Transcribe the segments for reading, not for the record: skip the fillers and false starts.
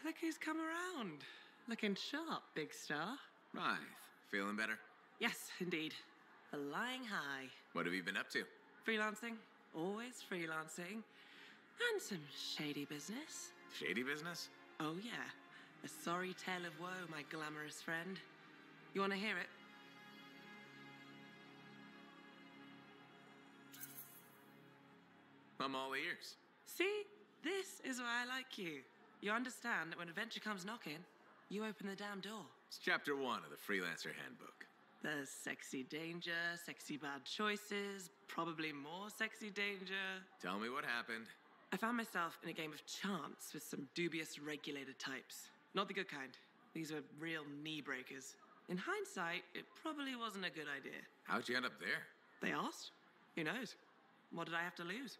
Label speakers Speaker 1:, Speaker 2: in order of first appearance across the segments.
Speaker 1: look who's come around. Looking sharp, big star.
Speaker 2: Right. Feeling better?
Speaker 1: Yes, indeed. Flying high.
Speaker 2: What have you been up to?
Speaker 1: Freelancing. Always freelancing. And some shady business.
Speaker 2: Shady business?
Speaker 1: Oh, yeah. A sorry tale of woe, my glamorous friend. You want to hear it?
Speaker 2: I'm all ears.
Speaker 1: See? This is why I like you. You understand that when adventure comes knocking, you open the damn door.
Speaker 2: It's chapter 1 of the Freelancer Handbook.
Speaker 1: There's sexy danger, sexy bad choices, probably more sexy danger.
Speaker 2: Tell me what happened.
Speaker 1: I found myself in a game of chance with some dubious regulated types. Not the good kind. These were real knee breakers. In hindsight, it probably wasn't a good idea.
Speaker 2: How'd you end up there?
Speaker 1: They asked. Who knows? What did I have to lose?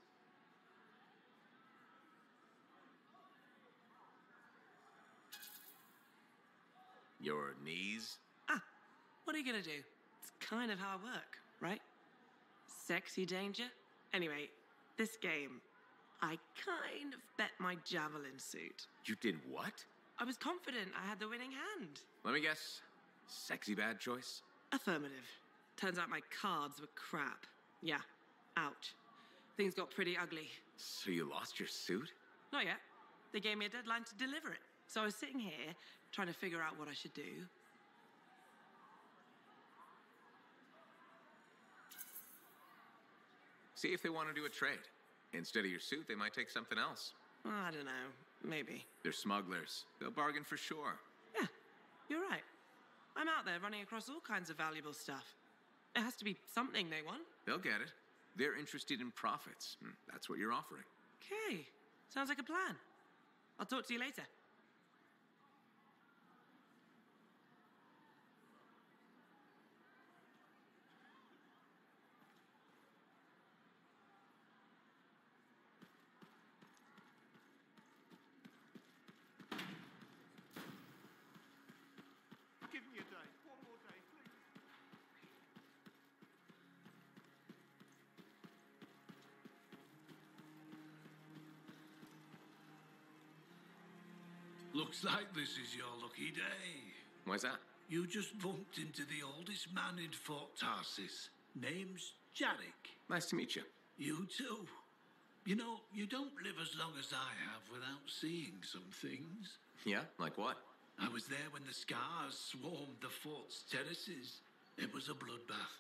Speaker 2: Your knees?
Speaker 1: What are you gonna do? It's kind of how I work, right? Sexy danger? Anyway, this game, I kind of bet my javelin suit.
Speaker 2: You did what?
Speaker 1: I was confident I had the winning hand.
Speaker 2: Let me guess. Sexy bad choice?
Speaker 1: Affirmative. Turns out my cards were crap. Yeah, ouch. Things got pretty ugly.
Speaker 2: So you lost your suit?
Speaker 1: Not yet. They gave me a deadline to deliver it. So I was sitting here, trying to figure out what I should do.
Speaker 2: See if they want to do a trade. Instead of your suit, they might take something else.
Speaker 1: I don't know. Maybe.
Speaker 2: They're smugglers. They'll bargain for sure.
Speaker 1: Yeah, you're right. I'm out there running across all kinds of valuable stuff. It has to be something they want.
Speaker 2: They'll get it. They're interested in profits. That's what you're offering.
Speaker 1: Okay. Sounds like a plan. I'll talk to you later.
Speaker 3: Give me a day. One more day, please.
Speaker 4: Looks like this is your lucky day.
Speaker 2: Why's that?
Speaker 4: You just bumped into the oldest man in Fort Tarsis. Name's Jarek.
Speaker 2: Nice to meet you.
Speaker 4: You too. You know, you don't live as long as I have without seeing some things.
Speaker 2: Yeah? Like what?
Speaker 4: I was there when the scars swarmed the fort's terraces. It was a bloodbath.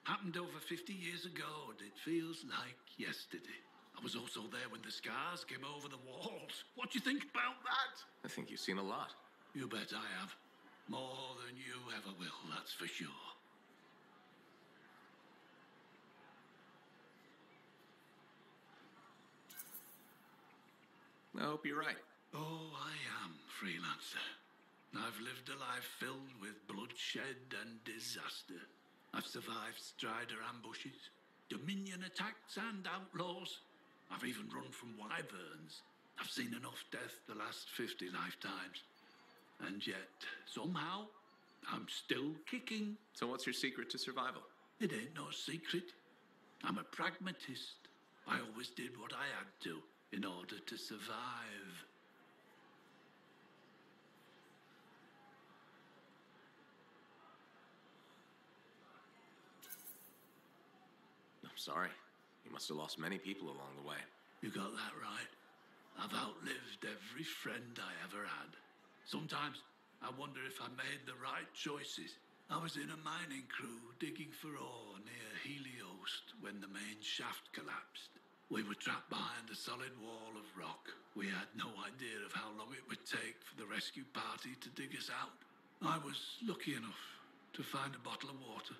Speaker 4: Happened over 50 years ago, and it feels like yesterday. I was also there when the scars came over the walls. What do you think about that?
Speaker 2: I think you've seen a lot.
Speaker 4: You bet I have. More than you ever will, that's for sure.
Speaker 2: I hope you're right.
Speaker 4: Oh, I am, freelancer. I've lived a life filled with bloodshed and disaster. I've survived Strider ambushes, Dominion attacks and outlaws. I've even run from wyverns. I've seen enough death the last 50 lifetimes. And yet, somehow, I'm still kicking.
Speaker 2: So what's your secret to survival?
Speaker 4: It ain't no secret. I'm a pragmatist. I always did what I had to in order to survive.
Speaker 2: I'm sorry. You must have lost many people along the way.
Speaker 4: You got that right. I've outlived every friend I ever had. Sometimes I wonder if I made the right choices. I was in a mining crew digging for ore near Heliost when the main shaft collapsed. We were trapped behind a solid wall of rock. We had no idea of how long it would take for the rescue party to dig us out. I was lucky enough to find a bottle of water.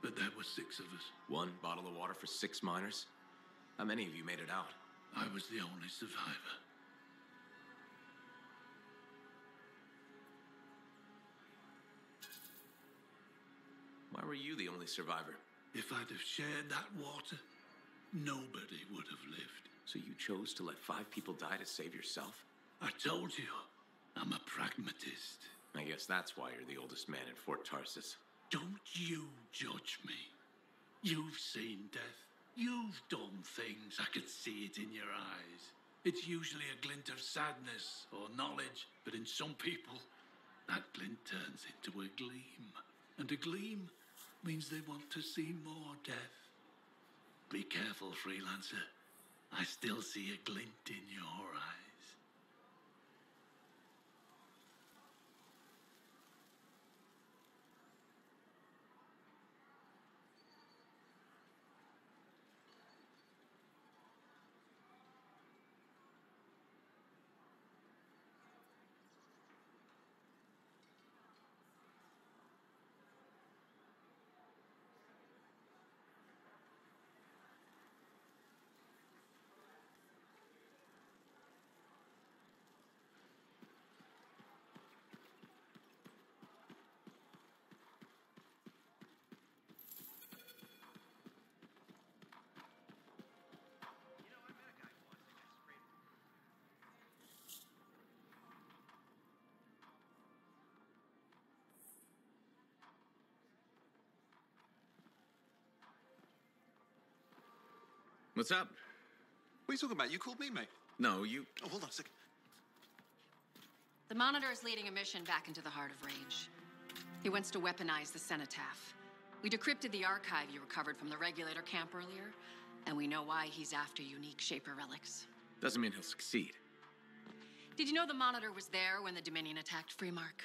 Speaker 4: But there were 6 of us.
Speaker 2: 1 bottle of water for 6 miners? How many of you made it out?
Speaker 4: I was the only survivor.
Speaker 2: Why were you the only survivor?
Speaker 4: If I'd have shared that water, nobody would have lived.
Speaker 2: So you chose to let 5 people die to save yourself?
Speaker 4: I told you, I'm a pragmatist.
Speaker 2: I guess that's why you're the oldest man in Fort Tarsis.
Speaker 4: Don't you judge me. You've seen death. You've done things. I could see it in your eyes. It's usually a glint of sadness or knowledge, but in some people, that glint turns into a gleam. And a gleam means they want to see more death. Be careful, freelancer. I still see a glint in your eyes.
Speaker 2: What's up?
Speaker 5: What are you talking about? You called me, mate.
Speaker 2: No, you...
Speaker 5: Oh, hold on a second.
Speaker 6: The Monitor is leading a mission back into the Heart of Rage. He wants to weaponize the Cenotaph. We decrypted the archive you recovered from the Regulator camp earlier, and we know why he's after unique Shaper relics.
Speaker 2: Doesn't mean he'll succeed.
Speaker 6: Did you know the Monitor was there when the Dominion attacked Freemark?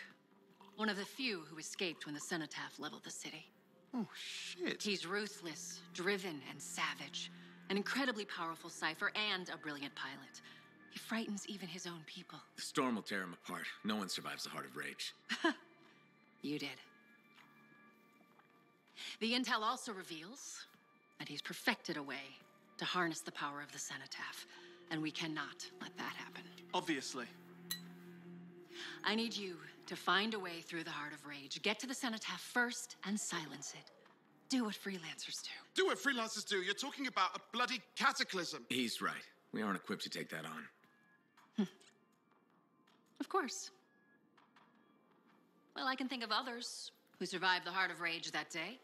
Speaker 6: One of the few who escaped when the Cenotaph leveled the city.
Speaker 5: Oh, shit.
Speaker 6: He's ruthless, driven, and savage. An incredibly powerful cipher and a brilliant pilot. He frightens even his own people.
Speaker 2: The storm will tear him apart. No one survives the Heart of Rage.
Speaker 6: You did. The intel also reveals that he's perfected a way to harness the power of the Cenotaph, and we cannot let that happen.
Speaker 5: Obviously.
Speaker 6: I need you to find a way through the Heart of Rage, get to the Cenotaph first, and silence it. Do what freelancers do.
Speaker 5: Do what freelancers do. You're talking about a bloody cataclysm.
Speaker 2: He's right. We aren't equipped to take that on.
Speaker 6: Of course. Well, I can think of others who survived the Heart of Rage that day,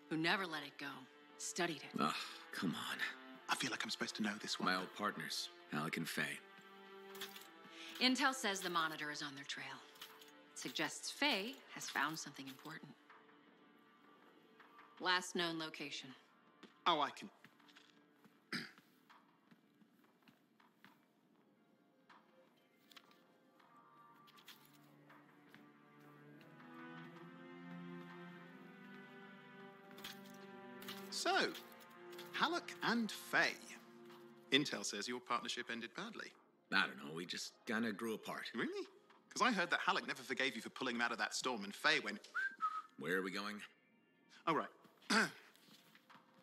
Speaker 6: who never let it go, studied it.
Speaker 2: Ugh, come on.
Speaker 5: I feel like I'm supposed to know this one.
Speaker 2: My old partners, Alec and Faye.
Speaker 6: Intel says the Monitor is on their trail. It suggests Faye has found something important. Last known location.
Speaker 5: Oh, I can... So, Halleck and Faye. Intel says your partnership ended badly.
Speaker 2: I don't know, we just kinda grew apart.
Speaker 5: Really? Because I heard that Halleck never forgave you for pulling him out of that storm, and Faye went...
Speaker 2: Where are we going?
Speaker 5: Oh, right.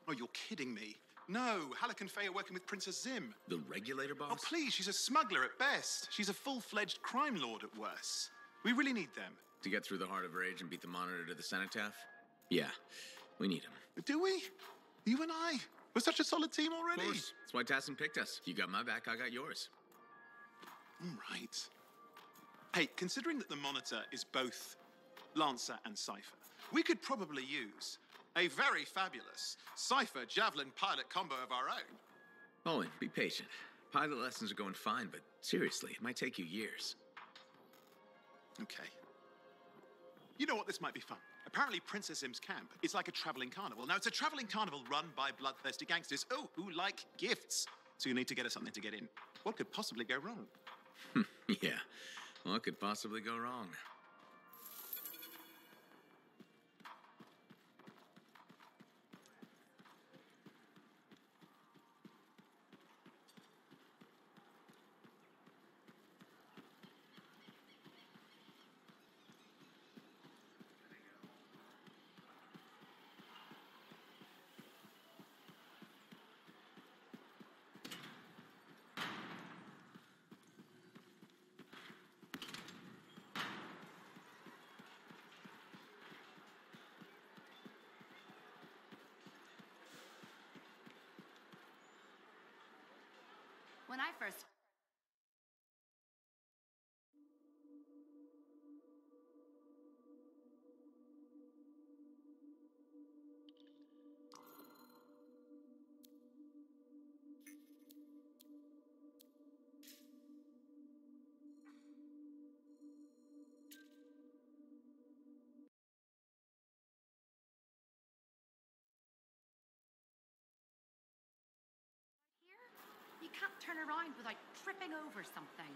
Speaker 5: Oh, you're kidding me. No, Halleck and Faye are working with Princess Zim.
Speaker 2: The Regulator boss?
Speaker 5: Oh, please, she's a smuggler at best. She's a full-fledged crime lord at worst. We really need them.
Speaker 2: To get through the Heart of Rage and beat the Monitor to the Cenotaph? Yeah, we need him.
Speaker 5: Do we? You and I? We're such a solid team already.
Speaker 2: Of course. That's why Tassin picked us. You got my back, I got yours.
Speaker 5: All right. Hey, considering that the Monitor is both Lancer and Cypher, we could probably use a very fabulous Cypher Javelin pilot combo of our own.
Speaker 2: Owen, be patient. Pilot lessons are going fine, but seriously, it might take you years.
Speaker 5: Okay. You know what? This might be fun. Apparently, Princess Zim's camp is like a traveling carnival. Now, it's a traveling carnival run by bloodthirsty gangsters, who like gifts. So you need to get us something to get in. What could possibly go wrong?
Speaker 2: Yeah, what could possibly go wrong?
Speaker 7: When I first... around without tripping over something.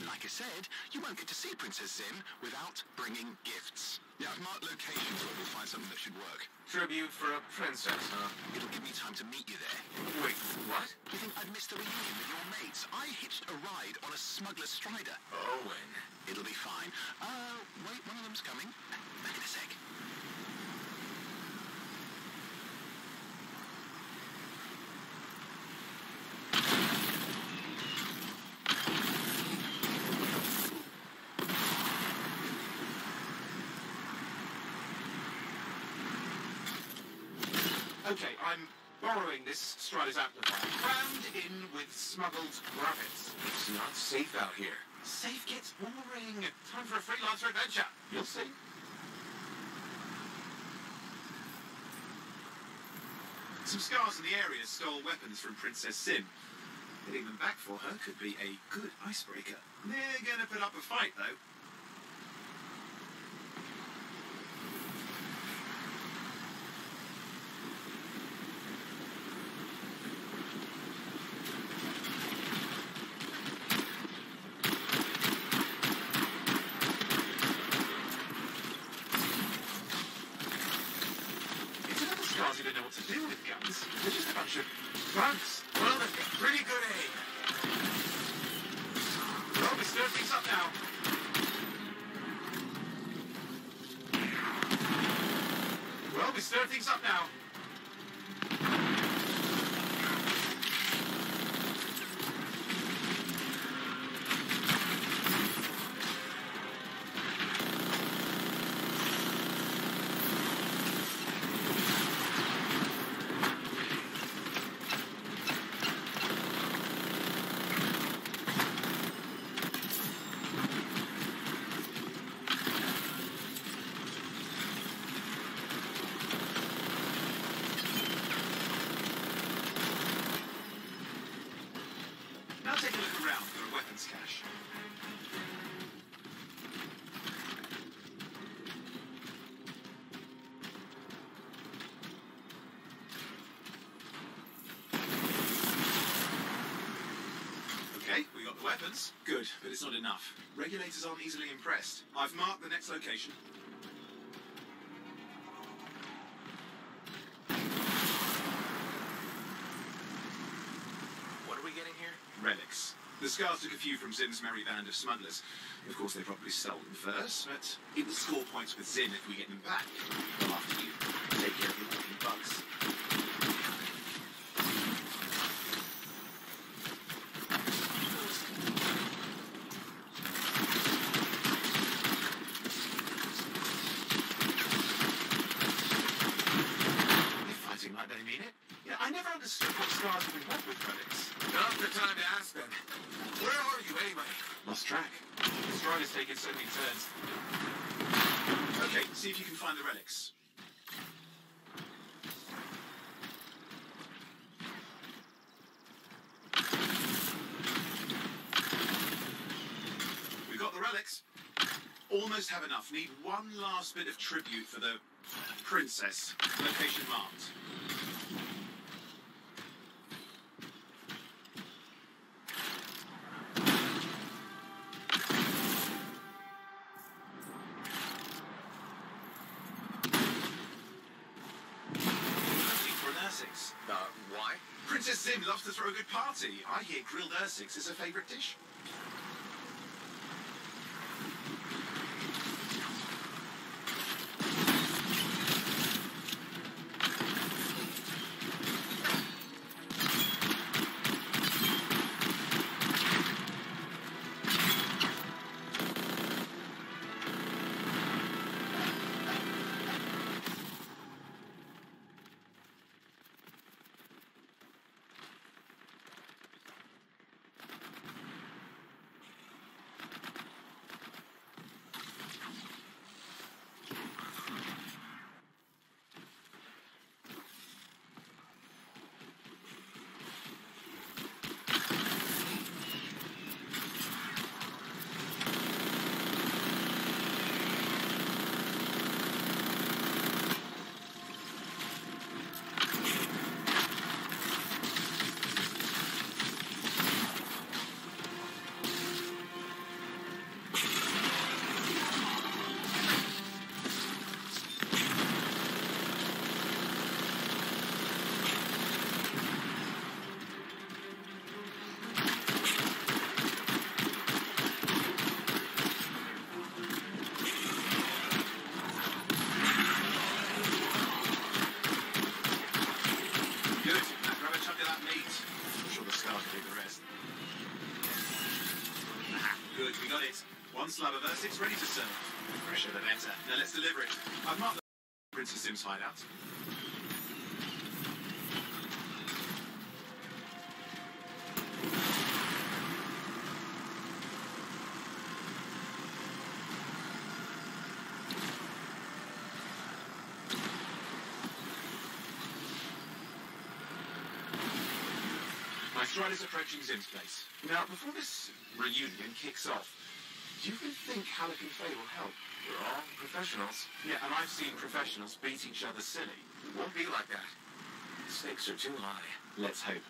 Speaker 5: Like I said, you won't get to see Princess Zim without bringing gifts. Yeah, I've marked locations where we'll find something that should work.
Speaker 2: Tribute for a princess, huh?
Speaker 5: It'll give me time to meet you there.
Speaker 2: Wait, what?
Speaker 5: You think I'd missed the reunion with your mates? I hitched a ride on a smuggler's strider.
Speaker 2: Owen.
Speaker 5: It'll be fine. Wait, one of them's coming. Back in a sec.
Speaker 8: Okay, I'm borrowing this Strider's amplifier, crammed in with smuggled graphics.
Speaker 2: It's not safe out here.
Speaker 8: Safe gets boring. Time for a freelancer adventure. You'll see. Some scars in the area stole weapons from Princess Sim. Getting them back for her could be a good icebreaker. They're gonna put up a fight, though. Scars who don't know what to do with guns. They're just a bunch of bugs. Well, they've got pretty good aim. Well, we stir things up now. Well, we stir things up now. Weapons? Good, but it's not enough. Regulators aren't easily impressed. I've marked the next location.
Speaker 2: What are we getting here?
Speaker 8: Relics. The Scars took a few from Zim's merry band of smugglers. Of course, they probably stole them first, but it will score points with Zim if we get them back. Well, after you take care of your walking bugs. Like they mean it. Yeah, I never understood what Scars would want with relics.
Speaker 2: Now's the time to ask them. Where are you anyway?
Speaker 8: Lost track. The stride has taken so many turns. Okay, see if you can find the relics. We got the relics. Almost have enough. Need one last bit of tribute for the princess. Location marked.
Speaker 2: Why?
Speaker 8: Princess Zim loves to throw a good party. I hear grilled Ursics is her favourite dish. Good, we got it. One slab of Ursics ready to serve. The fresher the better. Now let's deliver it. I've marked the Princess Zim's hideout. My stride is approaching Zim's place. Now, before this reunion kicks off, do you think Halleck and Faye will help?
Speaker 2: We're all professionals.
Speaker 8: Yeah, and I've seen professionals beat each other silly.
Speaker 2: It won't be like that. The stakes are too high.
Speaker 8: Let's hope.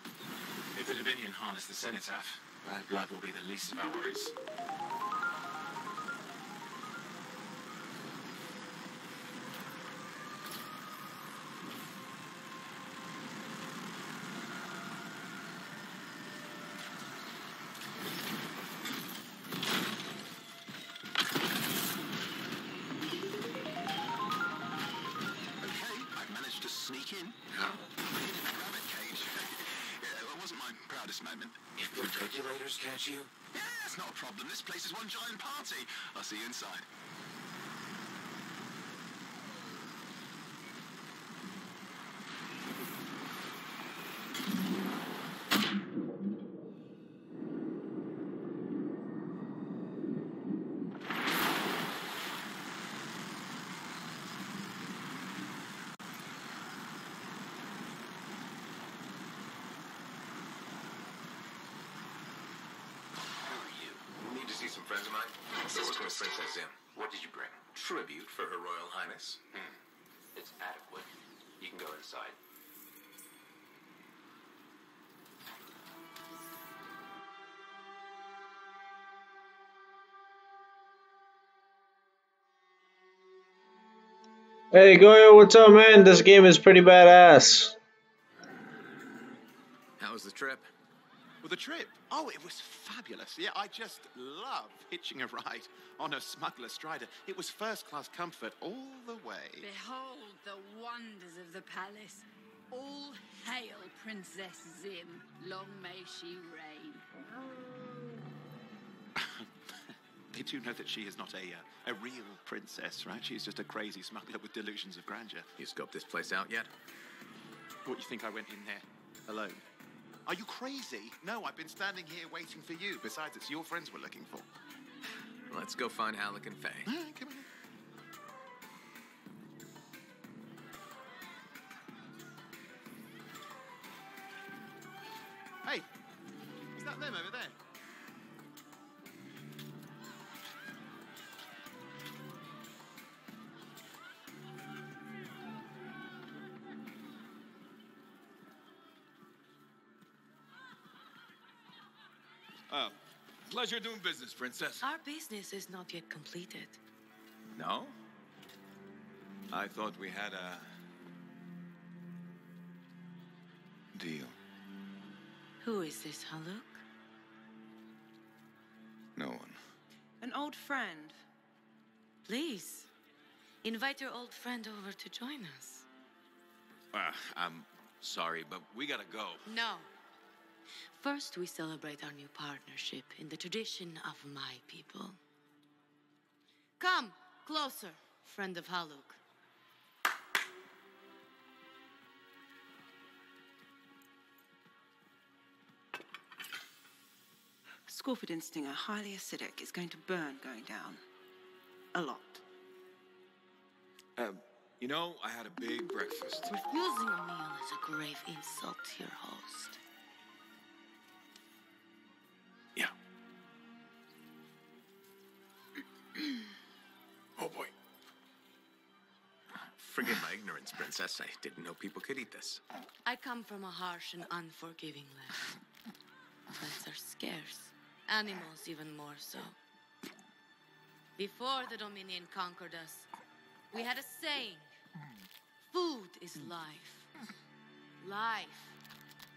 Speaker 8: If the Dominion harness the Cenotaph, bad blood will be the least of our worries.
Speaker 5: Moment.
Speaker 2: If the regulators catch you?
Speaker 5: Yeah, it's not a problem. This place is one giant party. I'll see you inside.
Speaker 2: Some friends of mine. So what's with Princess Zim? What did you bring? Tribute for Her Royal Highness.
Speaker 9: It's adequate. You can go inside.
Speaker 10: Hey Goyo, what's up, man? This game is pretty badass.
Speaker 2: How was the trip?
Speaker 5: Well, the trip? Oh, it was fabulous. Yeah, I just love hitching a ride on a smuggler strider. It was first-class comfort all the way.
Speaker 7: Behold the wonders of the palace. All hail Princess Zim. Long may she reign.
Speaker 5: They do know that she is not a real princess, right? She's just a crazy smuggler with delusions of grandeur.
Speaker 2: You scoped this place out yet?
Speaker 5: What, you think I went in there alone? Are you crazy? No, I've been standing here waiting for you. Besides, it's your friends we're looking for.
Speaker 2: Let's go find Alec and Faye.
Speaker 5: All right, come on. Hey, is that them over there?
Speaker 8: Pleasure doing business, Princess.
Speaker 1: Our business is not yet completed.
Speaker 8: No? I thought we had a deal.
Speaker 1: Who is this, Haluk?
Speaker 8: No one.
Speaker 1: An old friend. Please, invite your old friend over to join us.
Speaker 8: I'm sorry, but we gotta go.
Speaker 1: No. First, we celebrate our new partnership in the tradition of my people. Come, closer, friend of Haluk. Scorpid Stinger, highly acidic. It's going to burn going down. A lot.
Speaker 8: You know, I had a big breakfast.
Speaker 1: Refusing a meal is a grave insult to your host.
Speaker 8: Yeah. Oh boy.
Speaker 2: Forgive my ignorance, Princess. I didn't know people could eat this.
Speaker 1: I come from a harsh and unforgiving land. Plants are scarce. Animals even more so. Before the Dominion conquered us, we had a saying. Food is life. Life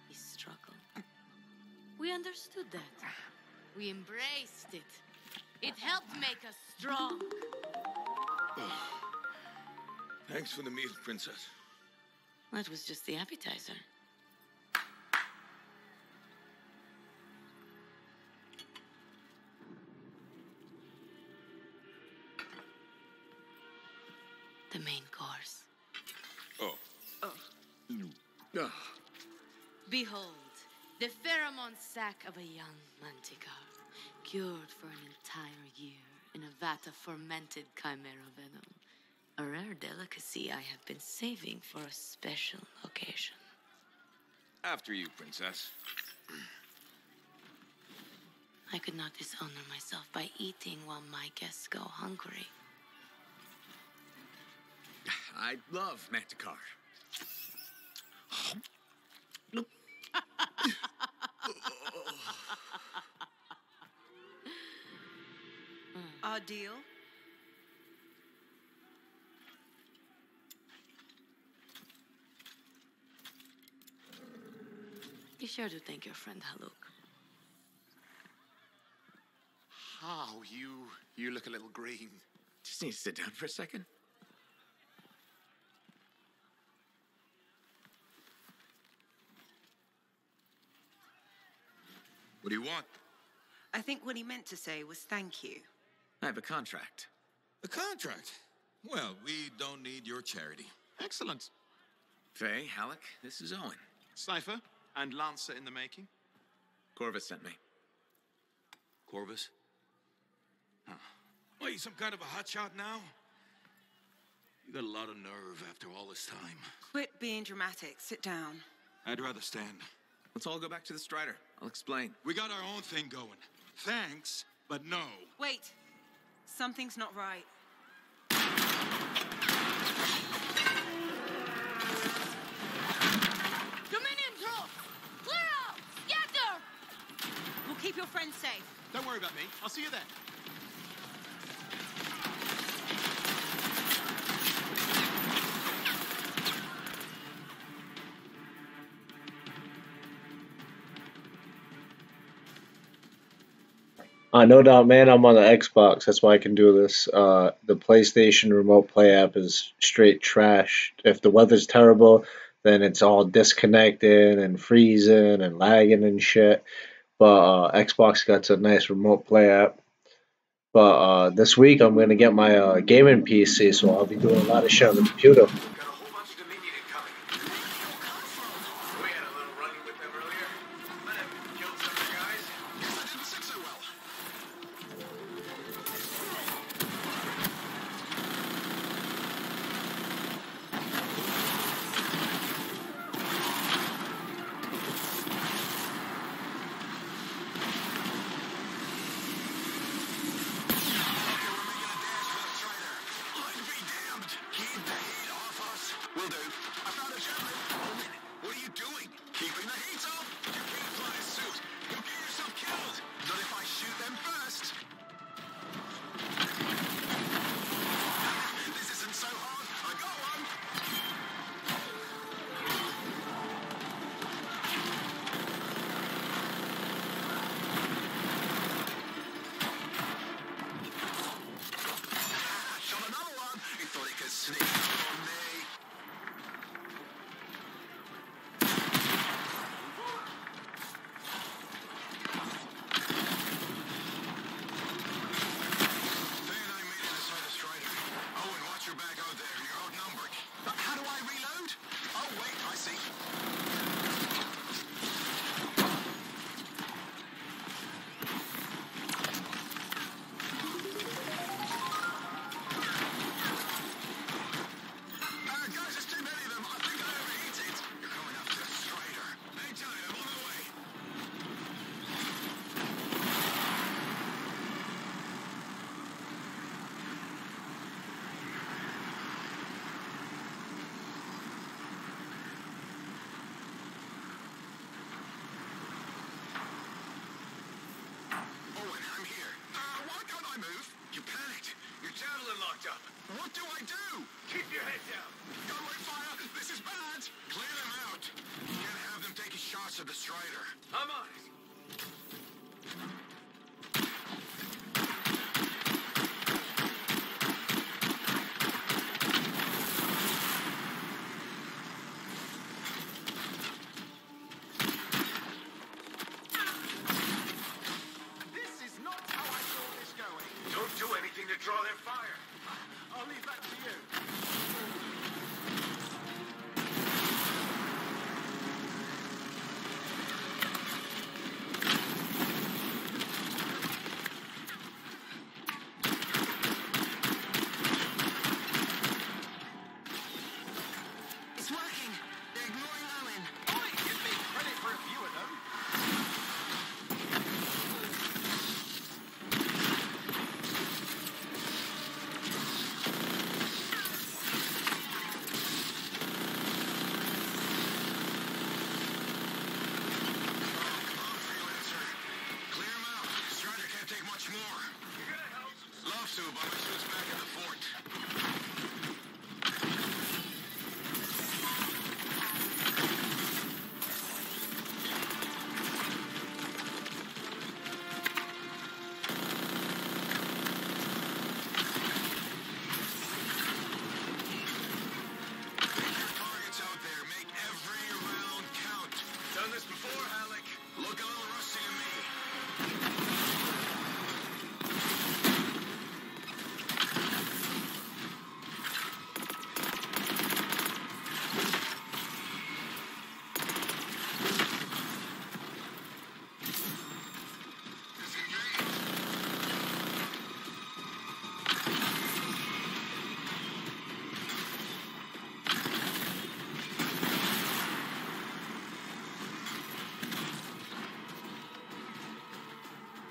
Speaker 1: is struggle. We understood that. We embraced it. It helped make us strong.
Speaker 8: Thanks for the meal, Princess.
Speaker 1: That was just the appetizer. The main course.
Speaker 8: Oh.
Speaker 1: Behold, the pheromone sac of a young manticore, cured for an entire year in a vat of fermented chimera venom. A rare delicacy I have been saving for a special occasion.
Speaker 8: After you, Princess.
Speaker 1: I could not dishonor myself by eating while my guests go hungry.
Speaker 2: I love Manticore.
Speaker 1: Our deal? Be sure to thank your friend Haluk.
Speaker 5: Oh, you look a little green.
Speaker 2: Just need to sit down for a second.
Speaker 8: What do you want?
Speaker 1: I think what he meant to say was thank you.
Speaker 2: I have a contract.
Speaker 8: A contract? Well, we don't need your charity.
Speaker 5: Excellent.
Speaker 2: Faye, Halleck, this is Owen.
Speaker 5: Cypher and Lancer in the making.
Speaker 2: Corvus sent me.
Speaker 8: Corvus? Huh. What, you some kind of a hotshot now? You got a lot of nerve after all this time.
Speaker 1: Quit being dramatic. Sit down.
Speaker 8: I'd rather stand.
Speaker 2: Let's all go back to the Strider. I'll explain.
Speaker 8: We got our own thing going. Thanks, but no.
Speaker 1: Wait. Something's not right. Dominion troops! Clear out! Scatter! We'll keep your friends safe.
Speaker 5: Don't worry about me. I'll see you there.
Speaker 10: No doubt, man. I'm on the Xbox. That's why I can do this. The PlayStation Remote Play app is straight trash. If the weather's terrible, then it's all disconnecting and freezing and lagging and shit. But Xbox got a nice Remote Play app. But this week I'm gonna get my gaming PC, so I'll be doing a lot of shit on the computer.
Speaker 2: Got a whole bunch of Dominion incoming. We had a little run-in with them earlier. Might have killed some of the guys. Guess I didn't sit so well. Will do. I found a javelin. Owen, what are you doing? Keeping the heat up. You can't fly a suit. You'll get yourself killed. Not if I shoot them first. This isn't so hard. I got one. Shot another one. He thought he could sneak up on me. How do I reload? Oh, wait, I see. Guys, there's too many of them. I think I overheated. You're coming after the Strider. Hang tight, I'm on the way. Owen, I'm here. Why can't I move? You panicked. Your javelin locked up. What do I do? Keep your head down. Gunway fire. This is bad. Clear them out. Can't have them taking shots at the Strider. I'm on it. This is not how I saw this going. Don't do anything to draw their fire. I'll leave that to you. It's working. They're ignoring Owen. Oi, give me credit for a few of them. Clear him out. Strider can't take much more. You gonna help? Love to, but my suit's back in the fort. Targets out there. Make every round count. Done this before, Alec. Look a little rusty to me.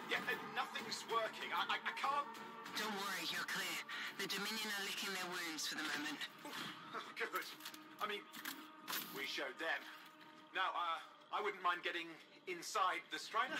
Speaker 2: Yeah, nothing's working. I can't.
Speaker 11: Don't worry, you're clear. The Dominion are licking their wounds for the moment.
Speaker 5: Good. I mean, we showed them. Now, I wouldn't mind getting inside the Strider.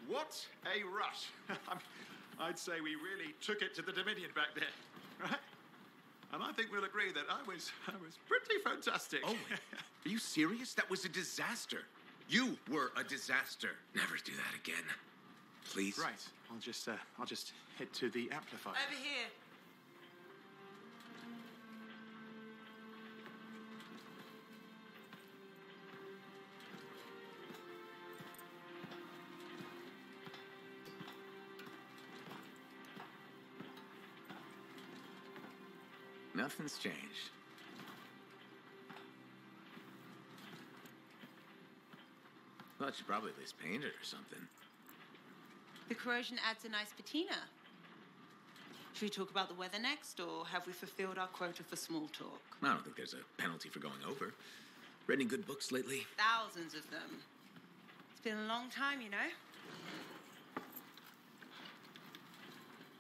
Speaker 5: What a rush. I'd say we really took it to the Dominion back there, right? And I think we'll agree that I was pretty fantastic.
Speaker 8: Oh, are you serious? That was a disaster. You were a disaster. Never do that again. Please.
Speaker 5: Right. I'll just head to the amplifier.
Speaker 1: Over here.
Speaker 8: Nothing's changed. Thought you probably at least painted or something.
Speaker 1: The corrosion adds a nice patina. Should we talk about the weather next, or have we fulfilled our quota for small talk?
Speaker 8: I don't think there's a penalty for going over. Read any good books lately?
Speaker 1: Thousands of them. It's been a long time, you know.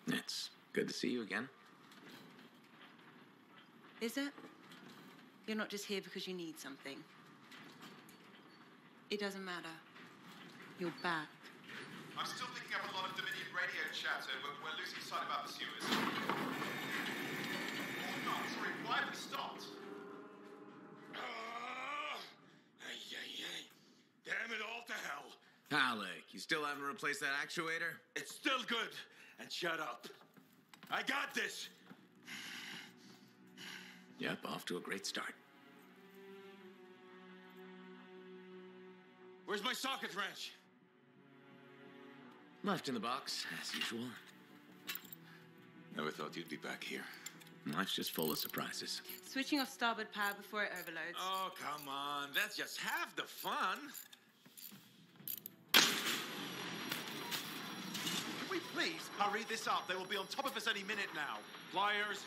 Speaker 8: It's good to see you again.
Speaker 1: Is it? You're not just here because you need something. It doesn't matter. You're back.
Speaker 5: I'm still picking up a lot of Dominion radio chatter, but we're losing sight of our pursuers. Oh, no, sorry, why have we stopped?
Speaker 2: Damn it all to hell.
Speaker 8: Alec, you still haven't replaced that actuator?
Speaker 2: It's still good. And shut up. I got this.
Speaker 8: Yep, off to a great start.
Speaker 2: Where's my socket wrench?
Speaker 8: Left in the box, as usual.
Speaker 2: Never thought you'd be back here.
Speaker 8: Life's just full of surprises.
Speaker 1: Switching off starboard power before it overloads.
Speaker 2: Oh, come on. That's just half the fun.
Speaker 5: Can we please hurry this up? They will be on top of us any minute now.
Speaker 2: Pliers.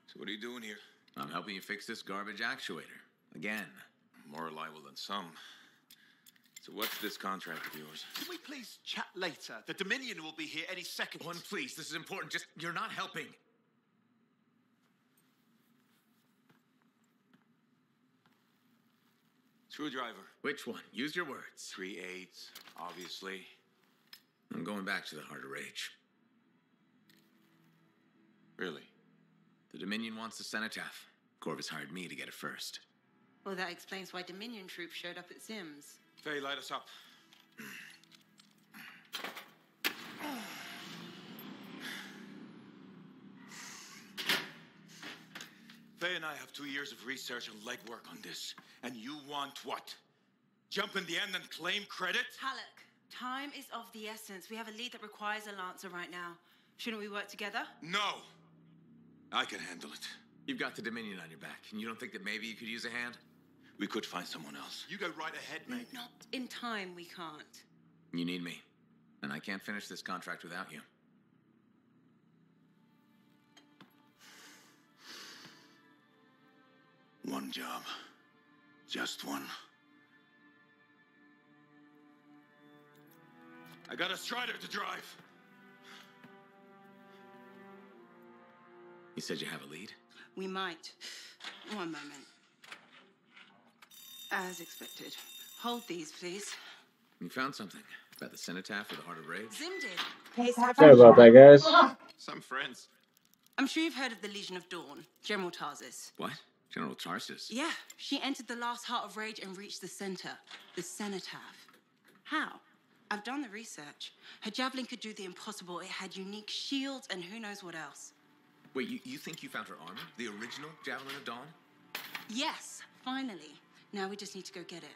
Speaker 2: So what are you doing here?
Speaker 8: I'm helping you fix this garbage actuator. Again.
Speaker 2: More reliable than some. So what's this contract of yours?
Speaker 5: Can we please chat later? The Dominion will be here any second.
Speaker 8: One, please. This is important. Just, you're not helping.
Speaker 2: Screwdriver.
Speaker 8: Which one? Use your words.
Speaker 2: 3/8, obviously.
Speaker 8: I'm going back to the Heart of Rage.
Speaker 2: Really?
Speaker 8: The Dominion wants the cenotaph. Corvus hired me to get it first.
Speaker 1: Well, that explains why Dominion troops showed up at Zim's.
Speaker 2: Faye, light us up. Faye and I have 2 years of research and legwork on this. And you want what? Jump in the end and claim credit?
Speaker 1: Halleck, time is of the essence. We have a lead that requires a Lancer right now. Shouldn't we work together?
Speaker 2: No. I can handle it.
Speaker 8: You've got the Dominion on your back, and you don't think that maybe you could use a hand?
Speaker 2: We could find someone else.
Speaker 5: You go right ahead, mate.
Speaker 1: Not in time, we can't.
Speaker 8: You need me, and I can't finish this contract without you.
Speaker 2: One job. Just one. I got a Strider to drive.
Speaker 8: You said you have a lead?
Speaker 1: We might. One moment. As expected. Hold these, please.
Speaker 8: You found something about the cenotaph or the Heart of Rage?
Speaker 1: Zim did.
Speaker 10: Sorry about that, guys.
Speaker 5: Some friends.
Speaker 1: I'm sure you've heard of the Legion of Dawn, General Tarsis.
Speaker 8: What? General Tarsis?
Speaker 1: Yeah, she entered the last Heart of Rage and reached the center, the cenotaph. How? I've done the research. Her javelin could do the impossible. It had unique shields and who knows what else.
Speaker 8: Wait, you think you found her armor? The original Javelin of Dawn?
Speaker 1: Yes, finally. Now we just need to go get it.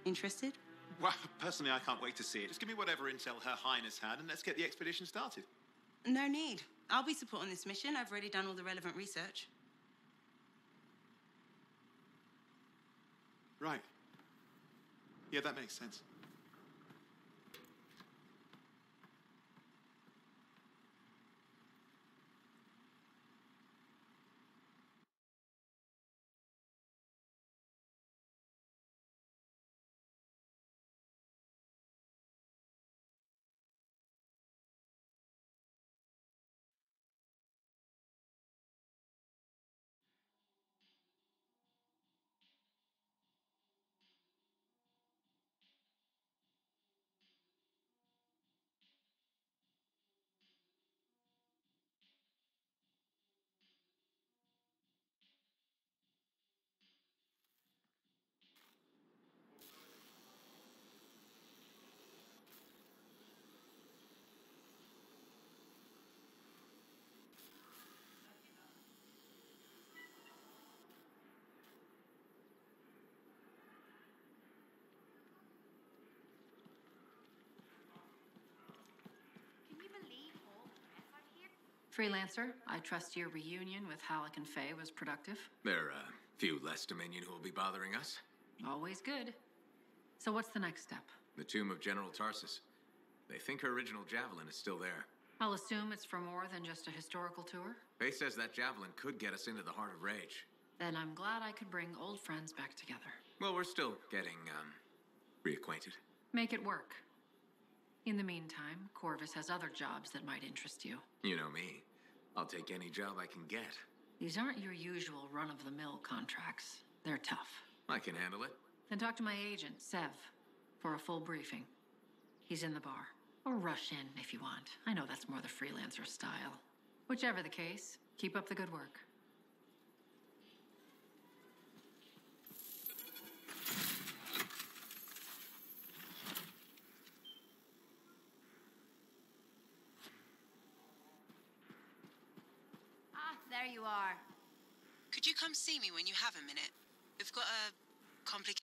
Speaker 1: Interested?
Speaker 5: Well, personally, I can't wait to see it. Just give me whatever intel Her Highness had, and let's get the expedition started.
Speaker 1: No need. I'll be supporting this mission. I've already done all the relevant research.
Speaker 5: Right. Yeah, that makes sense.
Speaker 6: Freelancer, I trust your reunion with Halleck and Faye was productive.
Speaker 12: There are a few less Dominion who will be bothering us.
Speaker 6: Always good. So what's the next step?
Speaker 12: The tomb of General Tarsus. They think her original javelin is still there.
Speaker 6: I'll assume it's for more than just a historical tour.
Speaker 12: Faye says that javelin could get us into the heart of Rage.
Speaker 6: Then I'm glad I could bring old friends back together.
Speaker 12: Well, we're still getting, reacquainted.
Speaker 6: Make it work. In the meantime, Corvus has other jobs that might interest you.
Speaker 12: You know me. I'll take any job I can get.
Speaker 6: These aren't your usual run-of-the-mill contracts. They're tough.
Speaker 12: I can handle it.
Speaker 6: Then talk to my agent, Sev, for a full briefing. He's in the bar. Or rush in if you want. I know that's more the freelancer style. Whichever the case, keep up the good work.
Speaker 1: There you are.
Speaker 11: Could you come see me when you have a minute? We've got a complicated...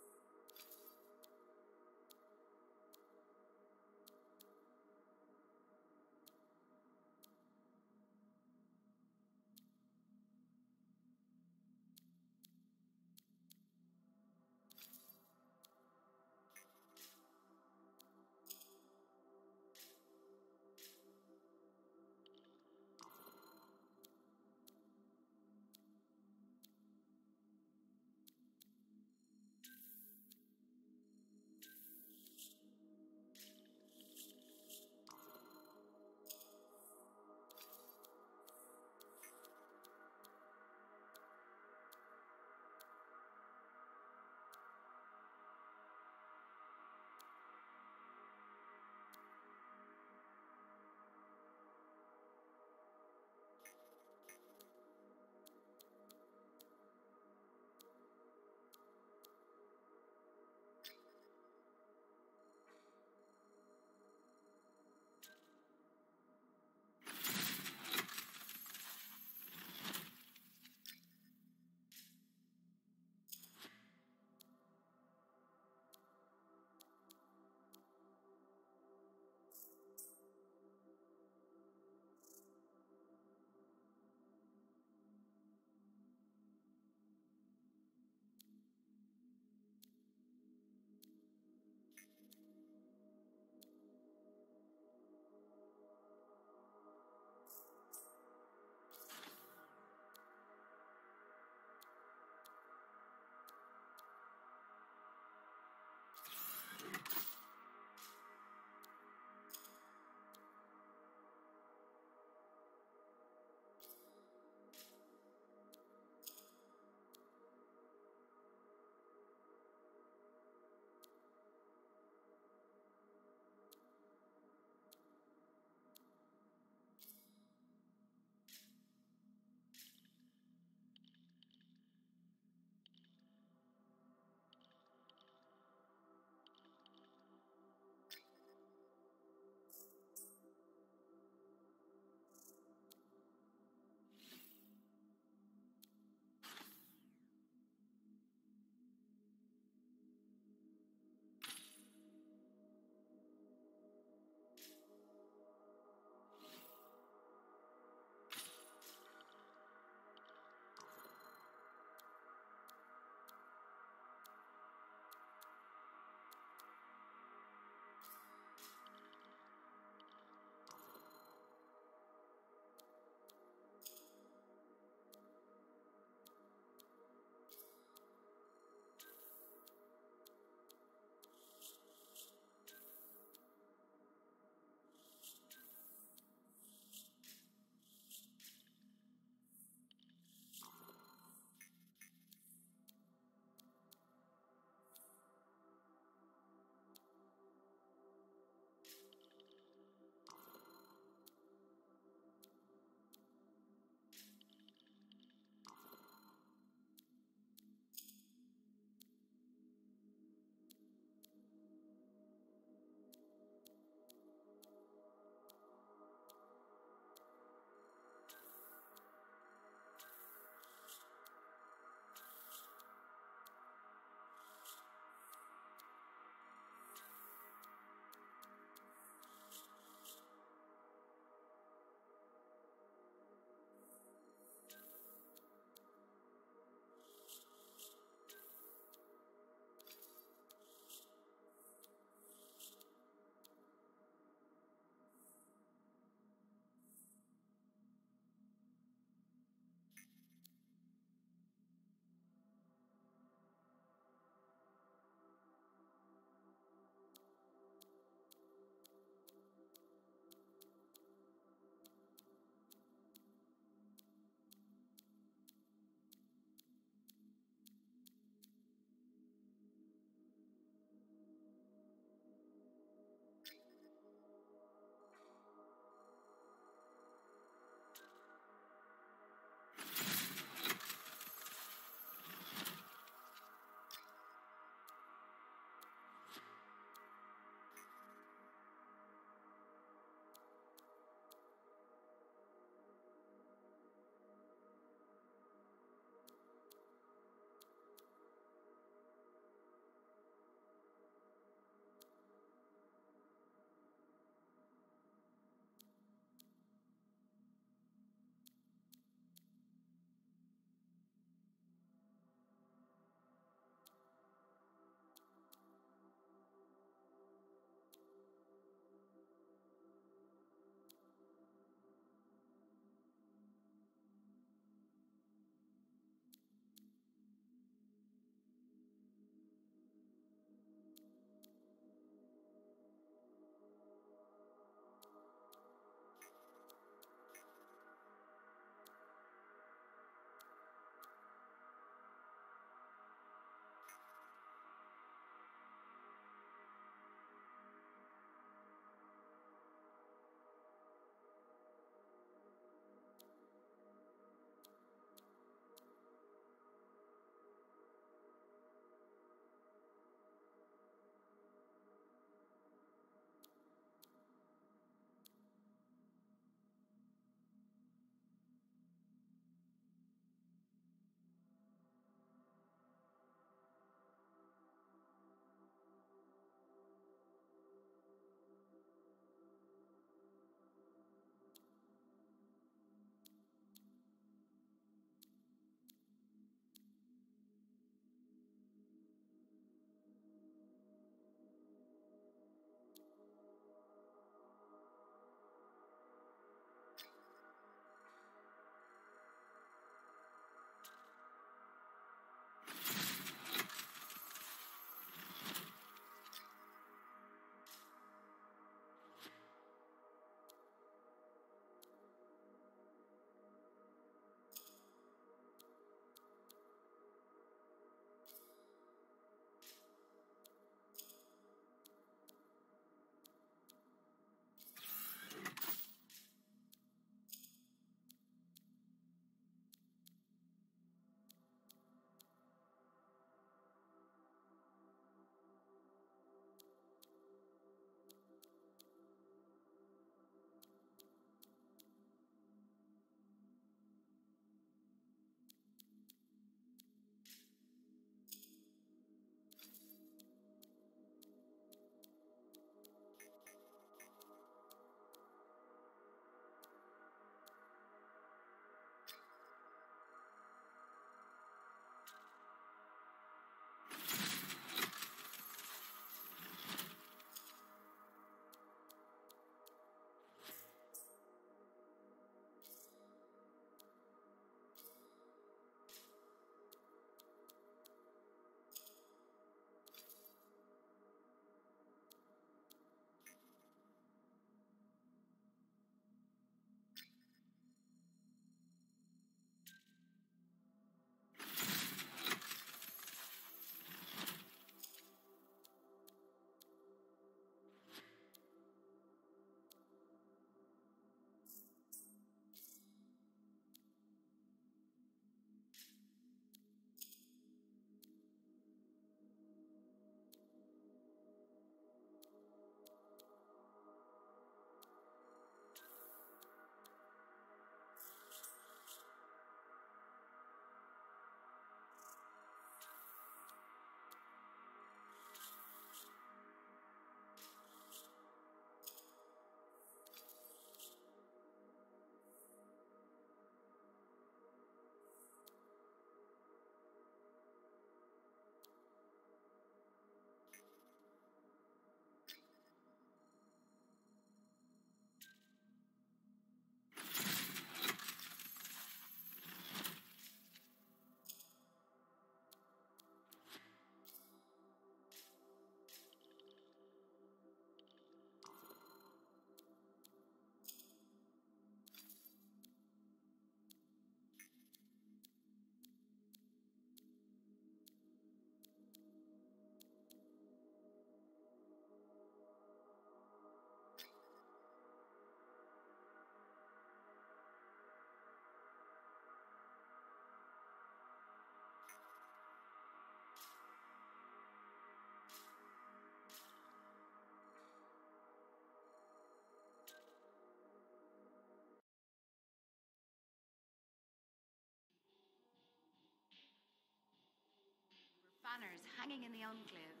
Speaker 13: banners hanging in the enclave.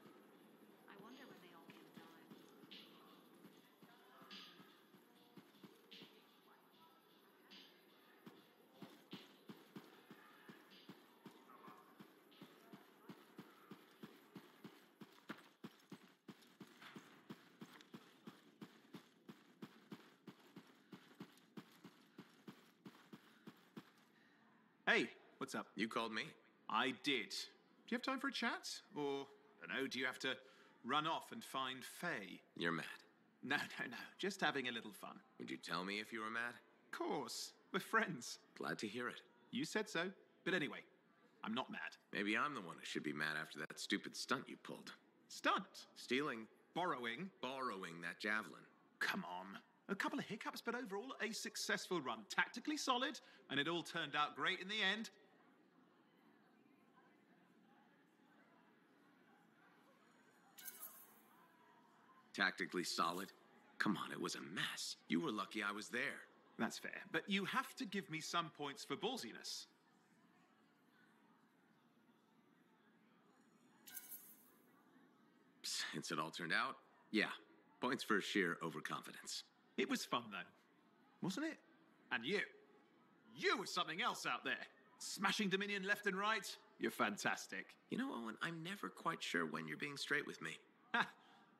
Speaker 13: I wonder when they all came down.
Speaker 5: Hey, what's up?
Speaker 12: You called me?
Speaker 5: I did. Do you have time for a chat? Or, I don't know, do you have to run off and find Faye?
Speaker 12: You're mad.
Speaker 5: No. Just having a little fun.
Speaker 12: Would you tell me if you were mad?
Speaker 5: Of course. We're friends.
Speaker 12: Glad to hear it.
Speaker 5: You said so. But anyway, I'm not mad.
Speaker 12: Maybe I'm the one who should be mad after that stupid stunt you pulled.
Speaker 5: Stunt?
Speaker 12: Stealing.
Speaker 5: Borrowing
Speaker 12: that javelin.
Speaker 5: Come on. A couple of hiccups, but overall a successful run. Tactically solid, and it all turned out great in the end.
Speaker 12: Tactically solid? Come on, it was a mess. You were lucky I was there.
Speaker 5: That's fair, but you have to give me some points for ballsiness.
Speaker 12: Since it all turned out, yeah. Points for sheer overconfidence.
Speaker 5: It was fun, though. Wasn't it? And you. You were something else out there. Smashing Dominion left and right. You're fantastic.
Speaker 12: You know, Owen, I'm never quite sure when you're being straight with me.
Speaker 5: Ha!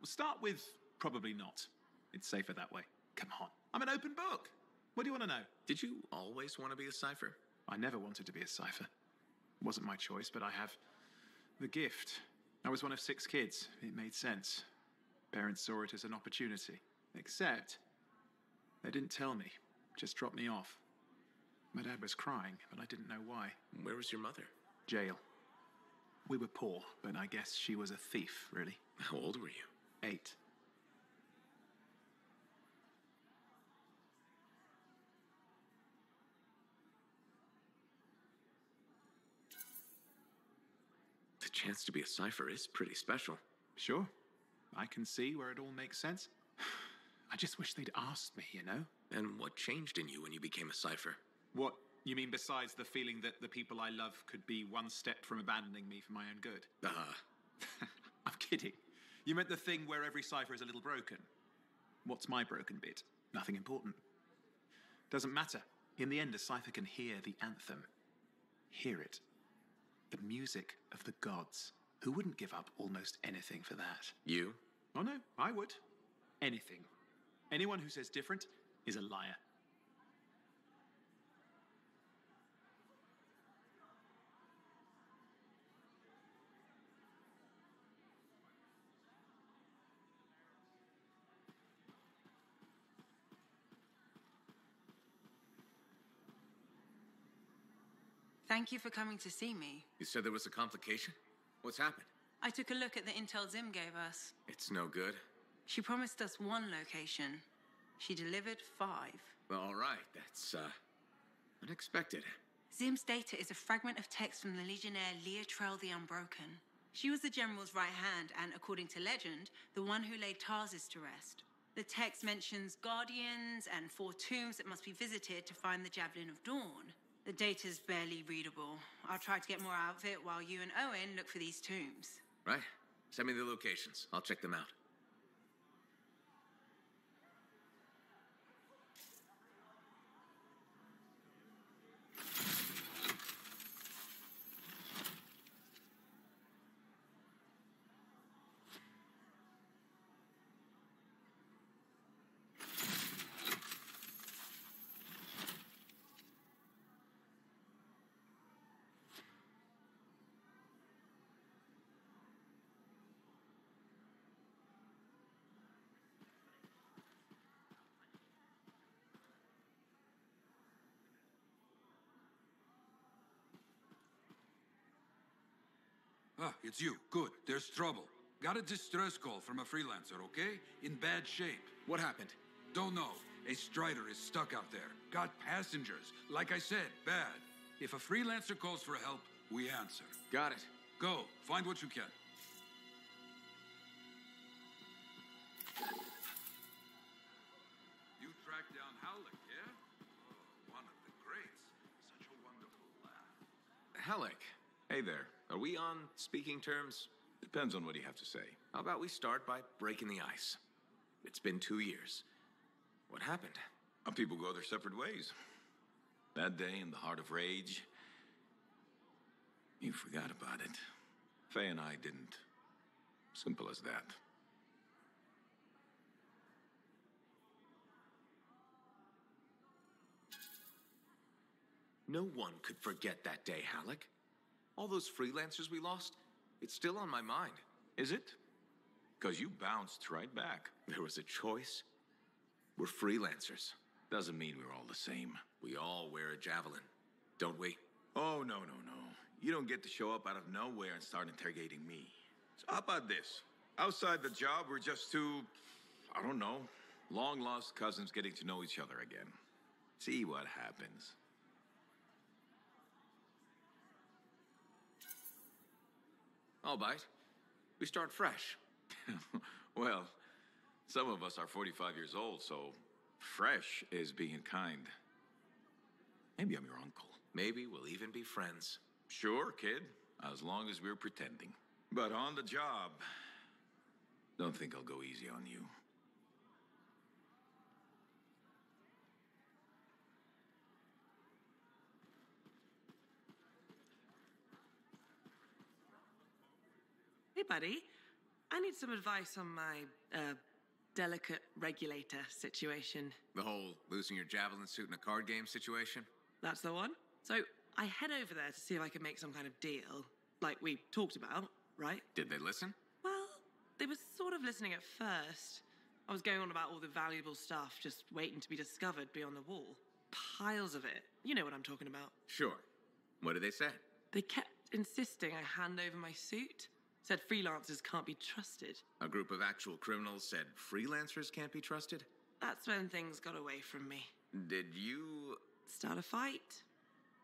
Speaker 5: We'll start with probably not. It's safer that way. Come on. I'm an open book. What do you want to know?
Speaker 12: Did you always want to be a cipher?
Speaker 5: I never wanted to be a cipher. It wasn't my choice, but I have the gift. I was one of 6 kids. It made sense. Parents saw it as an opportunity. Except, they didn't tell me. Just dropped me off. My dad was crying, but I didn't know why.
Speaker 12: Where was your mother?
Speaker 5: Jail. We were poor, but I guess she was a thief, really.
Speaker 12: How old were you?
Speaker 5: 8.
Speaker 12: The chance to be a cipher is pretty special.
Speaker 5: Sure. I can see where it all makes sense. I just wish they'd asked me, you know?
Speaker 12: And what changed in you when you became a cipher?
Speaker 5: What, you mean besides the feeling that the people I love could be one step from abandoning me for my own good? I'm kidding. You meant the thing where every cipher is a little broken. What's my broken bit? Nothing important. Doesn't matter. In the end, a cipher can hear the anthem. Hear it. The music of the gods. Who wouldn't give up almost anything for that?
Speaker 12: You?
Speaker 5: Oh no, I would. Anything. Anyone who says different is a liar.
Speaker 11: Thank you for coming to see me.
Speaker 12: You said there was a complication? What's happened?
Speaker 11: I took a look at the intel Zim gave us.
Speaker 12: It's no good.
Speaker 11: She promised us 1 location. She delivered 5.
Speaker 12: Well, all right, that's, unexpected.
Speaker 11: Zim's data is a fragment of text from the Legionnaire Leotrel the Unbroken. She was the General's right hand and, according to legend, the one who laid Tarsus to rest. The text mentions guardians and 4 tombs that must be visited to find the Javelin of Dawn. The data's barely readable. I'll try to get more out of it while you and Owen look for these tombs.
Speaker 12: Right. Send me the locations. I'll check them out.
Speaker 14: Ah, it's you. Good. There's trouble. Got a distress call from a freelancer, okay? In bad shape.
Speaker 12: What happened?
Speaker 14: Don't know. A Strider is stuck out there. Got passengers. Like I said, bad. If a freelancer calls for help, we answer.
Speaker 12: Got it.
Speaker 14: Go. Find what you can. You tracked down Halleck, yeah? Oh, one of the greats. Such a wonderful laugh.
Speaker 12: Halleck. Hey there. Are we on speaking terms?
Speaker 15: Depends on what you have to say.
Speaker 12: How about we start by breaking the ice? It's been 2 years. What happened?
Speaker 15: People go their separate ways. That day in the heart of rage, you forgot about it. Faye and I didn't. Simple as that.
Speaker 12: No one could forget that day, Halleck. All those freelancers we lost, it's still on my mind.
Speaker 15: Is it? Because you bounced right back.
Speaker 12: There was a choice. We're freelancers.
Speaker 15: Doesn't mean we're all the same.
Speaker 12: We all wear a javelin, don't we?
Speaker 15: Oh, no. You don't get to show up out of nowhere and start interrogating me. So how about this? Outside the job, we're just two, I don't know, long-lost cousins getting to know each other again. See what happens.
Speaker 12: I'll bite. We start fresh.
Speaker 15: Well, some of us are 45 years old, so fresh is being kind. Maybe I'm your uncle.
Speaker 12: Maybe we'll even be friends.
Speaker 15: Sure, kid, as long as we're pretending. But on the job, don't think I'll go easy on you.
Speaker 16: Hey, buddy. I need some advice on my, delicate regulator situation.
Speaker 12: The whole losing your javelin suit in a card game situation?
Speaker 16: That's the one. So I head over there to see if I can make some kind of deal, like we talked about, right?
Speaker 12: Did they listen?
Speaker 16: Well, they were sort of listening at first. I was going on about all the valuable stuff just waiting to be discovered beyond the wall. Piles of it. You know what I'm talking about.
Speaker 12: Sure. What did they say?
Speaker 16: They kept insisting I hand over my suit. Said freelancers can't be trusted.
Speaker 12: A group of actual criminals said freelancers can't be trusted?
Speaker 16: That's when things got away from me.
Speaker 12: Did you...
Speaker 16: start a fight?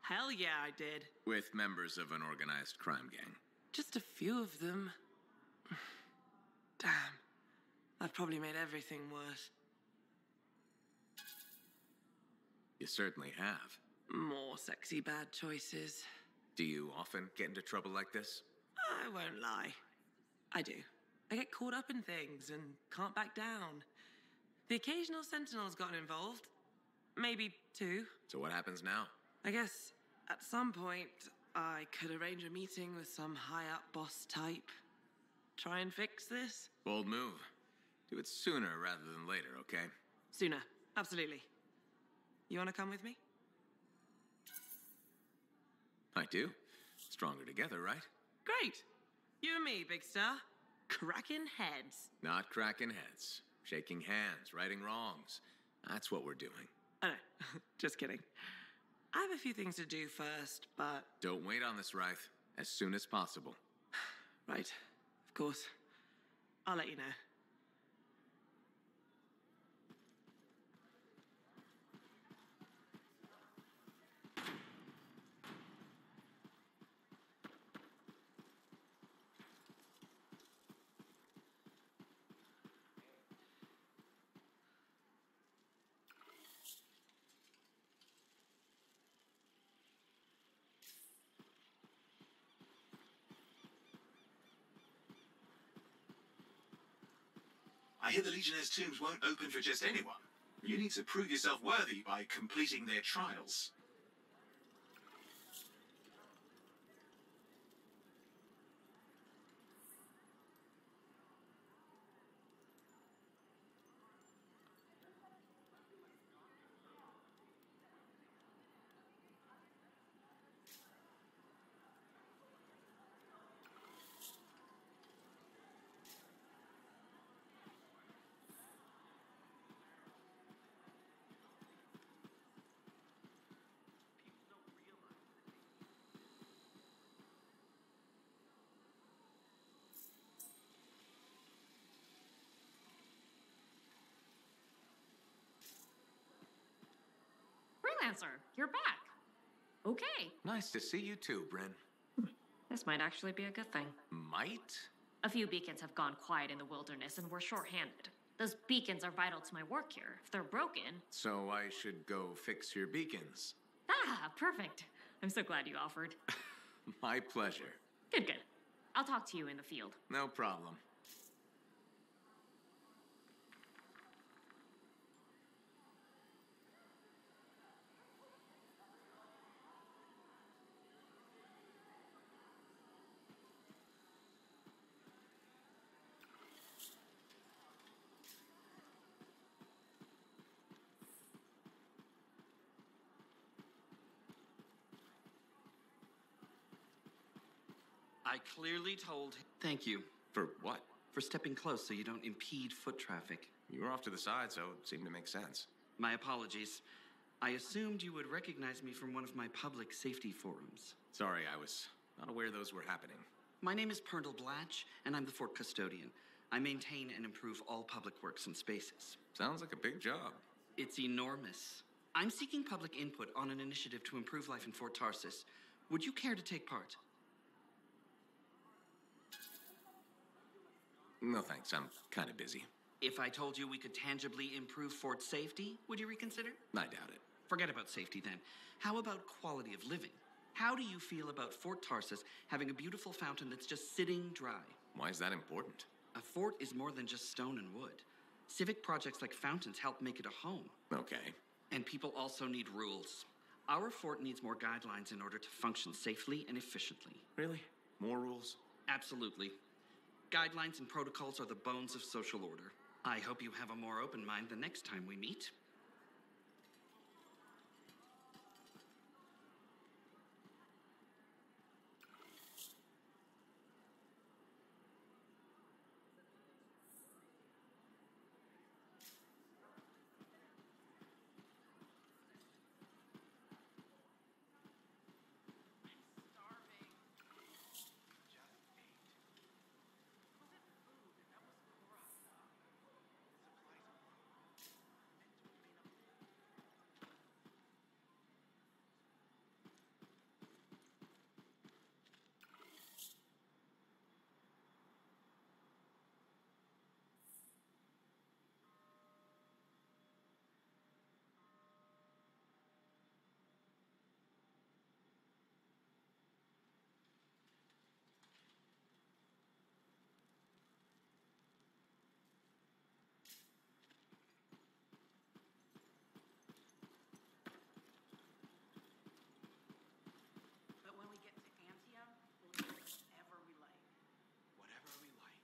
Speaker 16: Hell yeah, I did.
Speaker 12: With members of an organized crime gang?
Speaker 16: Just a few of them. Damn. I've probably made everything worse.
Speaker 12: You certainly have.
Speaker 16: More sexy bad choices.
Speaker 12: Do you often get into trouble like this?
Speaker 16: I won't lie. I do. I get caught up in things and can't back down. The occasional Sentinel's gotten involved. Maybe two.
Speaker 12: So what happens now?
Speaker 16: I guess at some point I could arrange a meeting with some high-up boss type. Try and fix this.
Speaker 12: Bold move. Do it sooner rather than later, okay?
Speaker 16: Sooner. Absolutely. You want to come with me?
Speaker 12: I do. Stronger together, right?
Speaker 16: Great. You and me, big star. Cracking heads.
Speaker 12: Not cracking heads. Shaking hands, righting wrongs. That's what we're doing.
Speaker 16: I know. Just kidding. I have a few things to do first, but...
Speaker 12: Don't wait on this, Wraith. As soon as possible.
Speaker 16: Right. Of course. I'll let you know.
Speaker 8: I hear the Legionnaires' tombs won't open for just anyone. You need to prove yourself worthy by completing their trials.
Speaker 13: Freelancer, you're back. Okay.
Speaker 12: Nice to see you too, Bryn.
Speaker 13: This might actually be a good thing.
Speaker 12: Might?
Speaker 13: A few beacons have gone quiet in the wilderness and we're short-handed. Those beacons are vital to my work here. If they're broken...
Speaker 12: So I should go fix your beacons.
Speaker 13: Ah, perfect. I'm so glad you offered.
Speaker 12: My pleasure.
Speaker 13: Good, good. I'll talk to you in the field.
Speaker 12: No problem.
Speaker 17: I clearly told him. Thank you.
Speaker 12: For what?
Speaker 17: For stepping close so you don't impede foot traffic.
Speaker 12: You were off to the side, so it seemed to make sense.
Speaker 17: My apologies. I assumed you would recognize me from one of my public safety forums.
Speaker 12: Sorry, I was not aware those were happening.
Speaker 17: My name is Pernell Blatch, and I'm the fort custodian. I maintain and improve all public works and spaces.
Speaker 12: Sounds like a big job.
Speaker 17: It's enormous. I'm seeking public input on an initiative to improve life in Fort Tarsis. Would you care to take part?
Speaker 12: No thanks, I'm kind of busy.
Speaker 17: If I told you we could tangibly improve fort safety, would you reconsider?
Speaker 12: I doubt it.
Speaker 17: Forget about safety then. How about quality of living? How do you feel about Fort Tarsis having a beautiful fountain that's just sitting dry?
Speaker 12: Why is that important?
Speaker 17: A fort is more than just stone and wood. Civic projects like fountains help make it a home.
Speaker 12: Okay.
Speaker 17: And people also need rules. Our fort needs more guidelines in order to function safely and efficiently.
Speaker 12: Really? More rules?
Speaker 17: Absolutely. Guidelines and protocols are the bones of social order. I hope you have a more open mind the next time we meet. But when we get to Anthem, we'll do whatever we like.
Speaker 12: Whatever we like.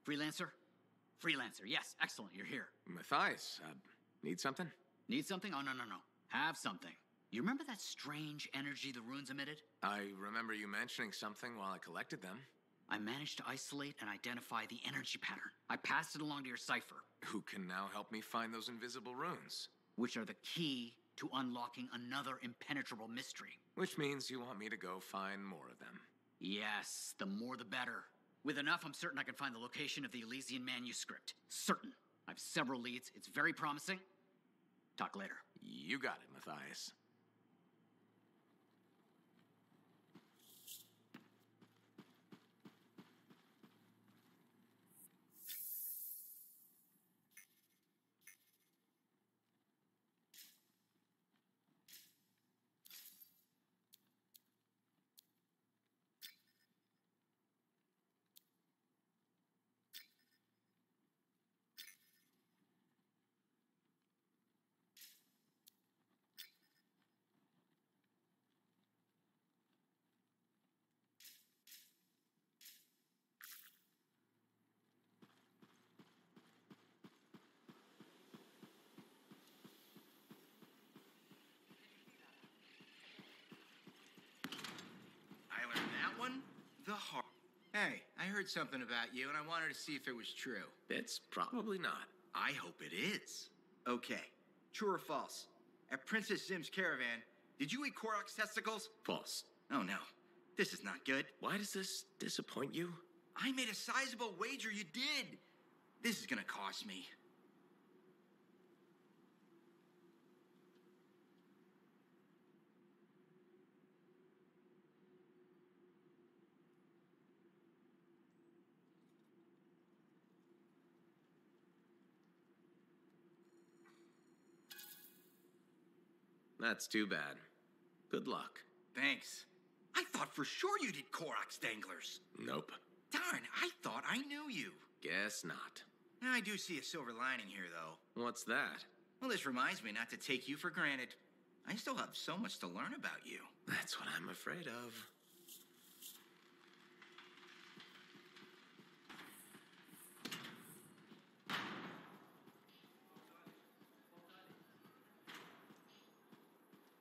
Speaker 18: Freelancer? Freelancer, yes, excellent, you're here.
Speaker 12: Matthias, need something?
Speaker 18: Need something? Oh, no. Have something. You remember that strange energy the runes emitted?
Speaker 12: I remember you mentioning something while I collected them.
Speaker 18: I managed to isolate and identify the energy pattern. I passed it along to your cipher.
Speaker 12: Who can now help me find those invisible runes?
Speaker 18: Which are the key to unlocking another impenetrable mystery.
Speaker 12: Which means you want me to go find more of them.
Speaker 18: Yes, the more the better. With enough, I'm certain I can find the location of the Elysian manuscript. Certain. I have several leads. It's very promising. Talk later.
Speaker 12: You got it, Matthias.
Speaker 19: the heart. Hey, I heard something about you, and I wanted to see if it was true.
Speaker 12: It's probably not.
Speaker 19: I hope it is. Okay, true or false? At Princess Zim's caravan, did you eat Korok's testicles?
Speaker 12: False.
Speaker 19: Oh no, this is not good.
Speaker 12: Why does this disappoint you?
Speaker 19: I made a sizable wager you did. This is gonna cost me.
Speaker 12: That's too bad. Good luck.
Speaker 19: Thanks. I thought for sure you did Korok's danglers.
Speaker 12: Nope.
Speaker 19: Darn, I thought I knew you.
Speaker 12: Guess not.
Speaker 19: I do see a silver lining here, though.
Speaker 12: What's that?
Speaker 19: Well, this reminds me not to take you for granted. I still have so much to learn about you.
Speaker 12: That's what I'm afraid of.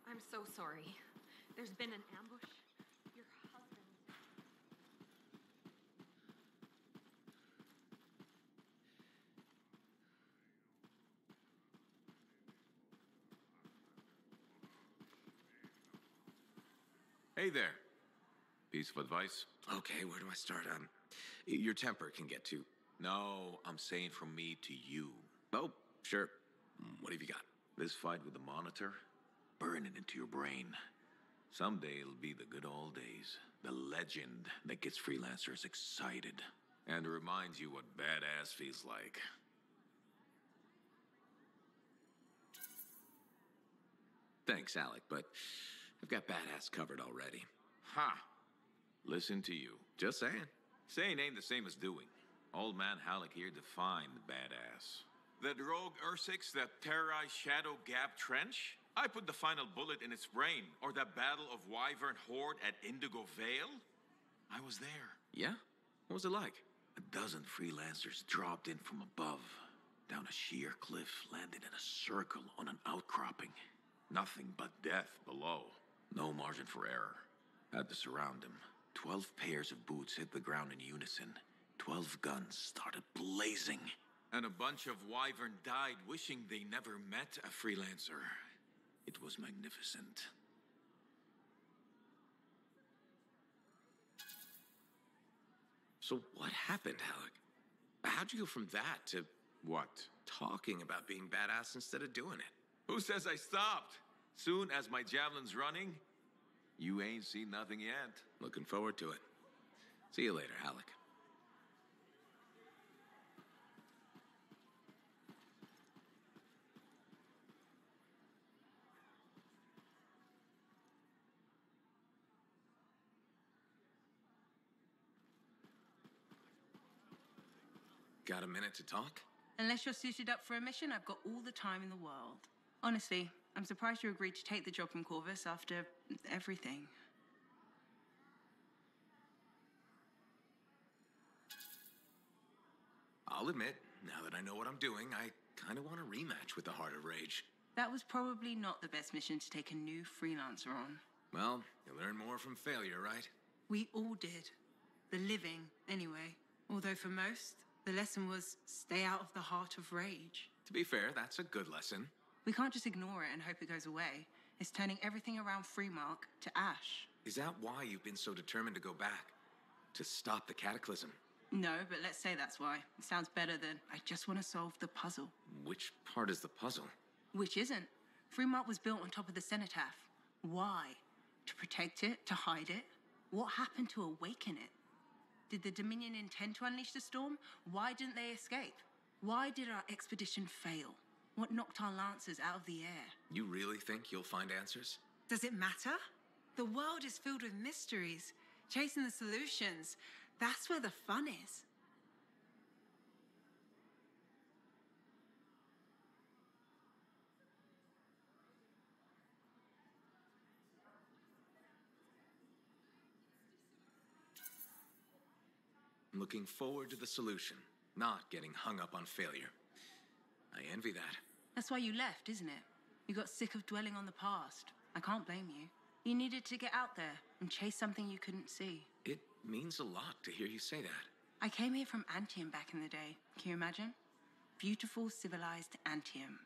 Speaker 20: I'm so sorry. There's been an ambush. Your husband...
Speaker 15: Hey there. Piece of advice?
Speaker 12: Okay, where do I start? Your temper can get to...
Speaker 15: No, I'm saying from me to you.
Speaker 12: Oh, sure. What have you got?
Speaker 15: This fight with the Monitor, burn it into your brain. Someday it'll be the good old days. The legend that gets freelancers excited. And reminds you what badass feels like.
Speaker 12: Thanks, Alec, but I've got badass covered already.
Speaker 15: Ha! Listen to you.
Speaker 12: Just saying.
Speaker 15: Saying ain't the same as doing. Old man Halleck here defined badass. That rogue Ursix that terrorized Shadow Gap Trench? I put the final bullet in its brain. Or that battle of Wyvern Horde at Indigo Vale? I was there.
Speaker 12: Yeah? What was it like?
Speaker 15: A dozen freelancers dropped in from above. Down a sheer cliff, landed in a circle on an outcropping. Nothing but death below. No margin for error. Had to surround him. 12 pairs of boots hit the ground in unison. 12 guns started blazing. And a bunch of Wyvern died wishing they never met a freelancer. It was magnificent.
Speaker 12: So what happened, Alec? How'd you go from that to...
Speaker 15: What?
Speaker 12: Talking about being badass instead of doing it?
Speaker 15: Who says I stopped? Soon as my javelin's running, you ain't seen nothing yet.
Speaker 12: Looking forward to it. See you later, Alec. Got a minute to talk?
Speaker 11: Unless you're suited up for a mission, I've got all the time in the world. Honestly, I'm surprised you agreed to take the job from Corvus after everything.
Speaker 12: I'll admit, now that I know what I'm doing, I kind of want a rematch with the Heart of Rage.
Speaker 11: That was probably not the best mission to take a new freelancer on.
Speaker 12: Well, you learn more from failure, right?
Speaker 11: We all did. The living, anyway. Although for most, the lesson was stay out of the Heart of Rage.
Speaker 12: To be fair, that's a good lesson.
Speaker 11: We can't just ignore it and hope it goes away. It's turning everything around Freemark to ash.
Speaker 12: Is that why you've been so determined to go back? To stop the cataclysm?
Speaker 11: No, but let's say that's why. It sounds better than, I just want to solve the puzzle.
Speaker 12: Which part is the puzzle?
Speaker 11: Which isn't. Freemark was built on top of the cenotaph. Why? To protect it? To hide it? What happened to awaken it? Did the Dominion intend to unleash the storm? Why didn't they escape? Why did our expedition fail? What knocked our lancers out of the air?
Speaker 12: You really think you'll find answers?
Speaker 11: Does it matter? The world is filled with mysteries. Chasing the solutions, that's where the fun is.
Speaker 12: I'm looking forward to the solution, not getting hung up on failure. I envy that.
Speaker 11: That's why you left, isn't it? You got sick of dwelling on the past. I can't blame you. You needed to get out there and chase something you couldn't see.
Speaker 12: It means a lot to hear you say that.
Speaker 11: I came here from Anthem back in the day. Can you imagine? Beautiful, civilized Anthem.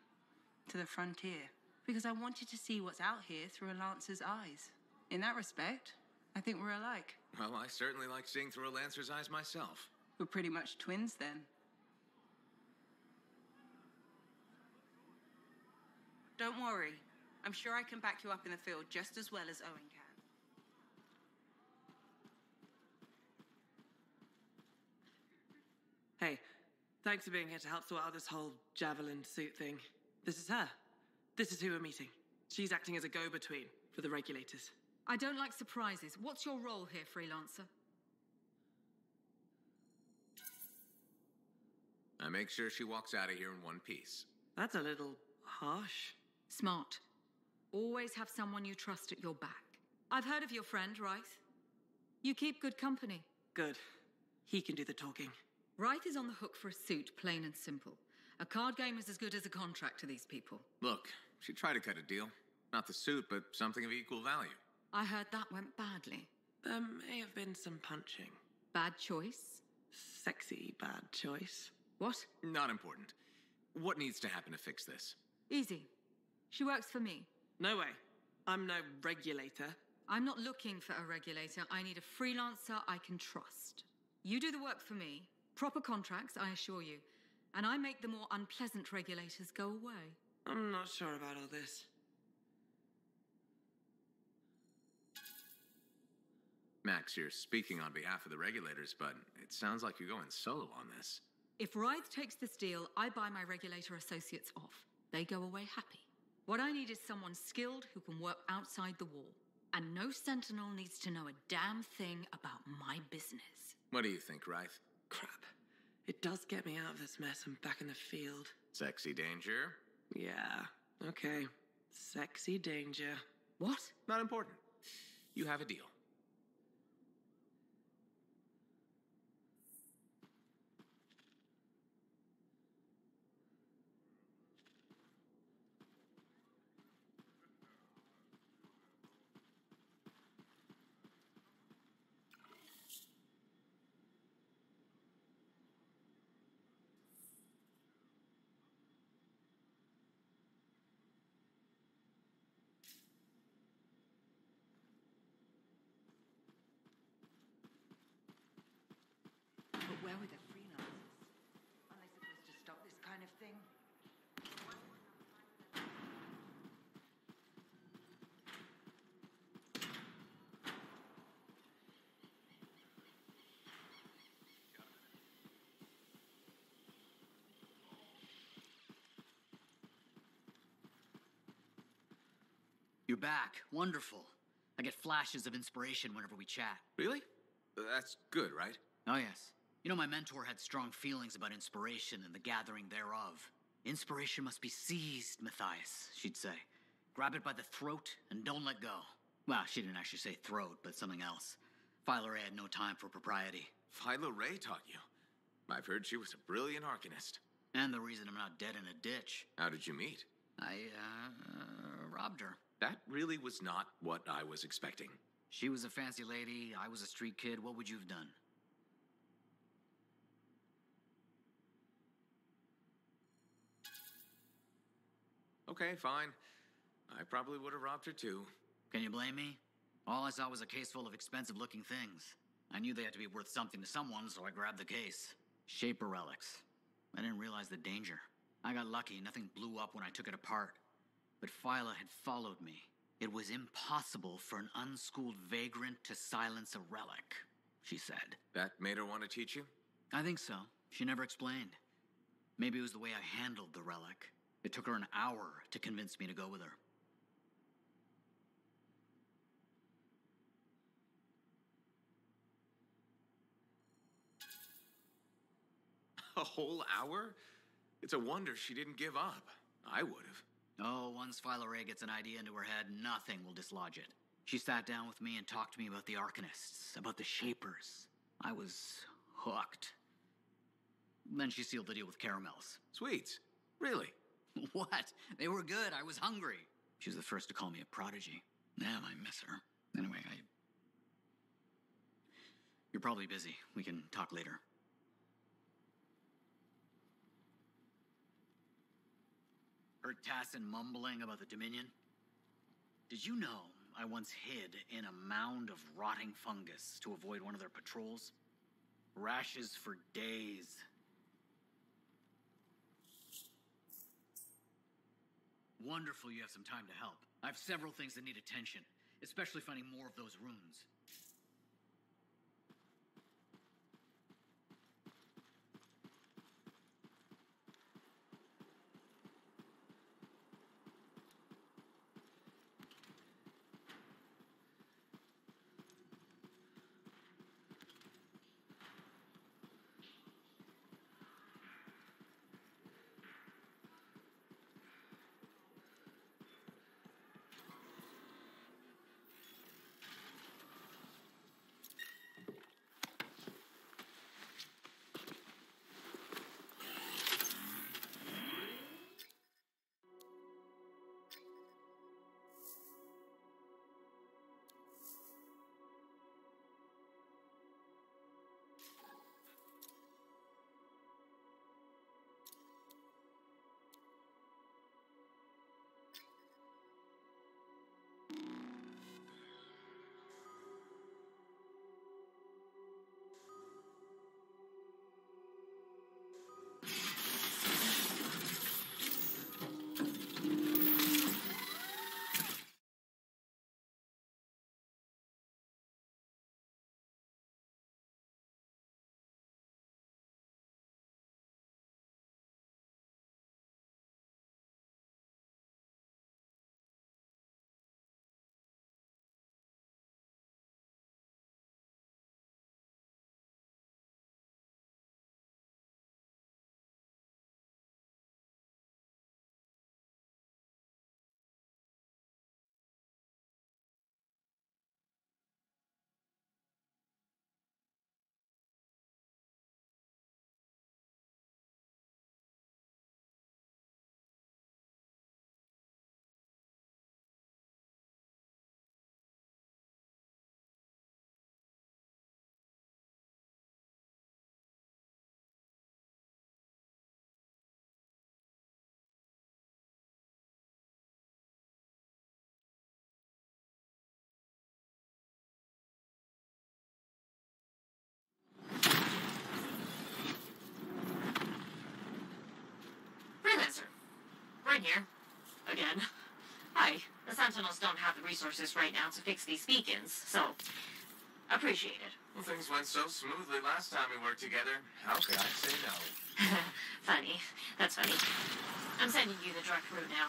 Speaker 11: To the frontier. Because I wanted to see what's out here through a Lancer's eyes. In that respect, I think we're alike.
Speaker 12: Well, I certainly like seeing through a Lancer's eyes myself.
Speaker 11: We're pretty much twins then. Don't worry. I'm sure I can back you up in the field just as well as Owen can.
Speaker 16: Hey, thanks for being here to help sort out this whole javelin suit thing. This is her. This is who we're meeting. She's acting as a go-between for the regulators.
Speaker 7: I don't like surprises. What's your role here, Freelancer?
Speaker 12: I make sure she walks out of here in one piece.
Speaker 16: That's a little harsh.
Speaker 7: Smart. Always have someone you trust at your back. I've heard of your friend, Ryth. You keep good company.
Speaker 16: Good. He can do the talking.
Speaker 7: Ryth is on the hook for a suit, plain and simple. A card game is as good as a contract to these people.
Speaker 12: Look, she tried to cut a deal. Not the suit, but something of equal value.
Speaker 7: I heard that went badly.
Speaker 16: There may have been some punching.
Speaker 7: Bad choice?
Speaker 16: Sexy bad choice.
Speaker 7: What?
Speaker 12: Not important. What needs to happen to fix this?
Speaker 7: Easy. She works for me.
Speaker 16: No way. I'm no regulator.
Speaker 7: I'm not looking for a regulator. I need a freelancer I can trust. You do the work for me. Proper contracts, I assure you. And I make the more unpleasant regulators go away.
Speaker 16: I'm not sure about all this.
Speaker 12: Max, you're speaking on behalf of the regulators, but it sounds like you're going solo on this.
Speaker 7: If Ryth takes this deal, I buy my regulator associates off. They go away happy. What I need is someone skilled who can work outside the wall. And no sentinel needs to know a damn thing about my business.
Speaker 12: What do you think, Ryth?
Speaker 16: Crap. It does get me out of this mess and back in the field.
Speaker 12: Sexy danger?
Speaker 16: Yeah, okay. Sexy danger.
Speaker 7: What?
Speaker 12: Not important. You have a deal.
Speaker 21: But where were the freelancers? Aren't they supposed to stop this kind of thing?
Speaker 18: You're back. Wonderful. I get flashes of inspiration whenever we chat.
Speaker 12: Really? That's good, right?
Speaker 18: Oh, yes. You know, my mentor had strong feelings about inspiration and the gathering thereof. Inspiration must be seized, Matthias, she'd say. Grab it by the throat and don't let go. Well, she didn't actually say throat, but something else. Philo Ray had no time for propriety.
Speaker 12: Philo Ray taught you? I've heard she was a brilliant arcanist.
Speaker 18: And the reason I'm not dead in a ditch.
Speaker 12: How did you meet?
Speaker 18: I, robbed her.
Speaker 12: That really was not what I was expecting.
Speaker 18: She was a fancy lady, I was a street kid. What would you have done?
Speaker 12: Okay, fine. I probably would have robbed her too.
Speaker 18: Can you blame me? All I saw was a case full of expensive-looking things. I knew they had to be worth something to someone, so I grabbed the case. Shaper relics. I didn't realize the danger. I got lucky, nothing blew up when I took it apart. But Phyla had followed me. It was impossible for an unschooled vagrant to silence a relic, she said.
Speaker 12: That made her want to teach you?
Speaker 18: I think so. She never explained. Maybe it was the way I handled the relic. It took her an hour to convince me to go with her.
Speaker 12: A whole hour? It's a wonder she didn't give up. I would have.
Speaker 18: Oh, once Philo Ray gets an idea into her head, nothing will dislodge it. She sat down with me and talked to me about the Arcanists, about the Shapers. I was hooked. Then she sealed the deal with caramels.
Speaker 12: Sweets? Really?
Speaker 18: What? They were good. I was hungry. She was the first to call me a prodigy. Damn, I miss her. Anyway, You're probably busy. We can talk later. Heard Tassin mumbling about the Dominion? Did you know I once hid in a mound of rotting fungus to avoid one of their patrols? Rashes for days. Wonderful you have some time to help. I have several things that need attention, especially finding more of those runes.
Speaker 13: Freelancer. We're in here. Again. Hi. The Sentinels don't have the resources right now to fix these beacons, so appreciate it.
Speaker 8: Well, things went so smoothly last time we worked together. How could I say no?
Speaker 13: Funny. That's funny. I'm sending you the direct route now.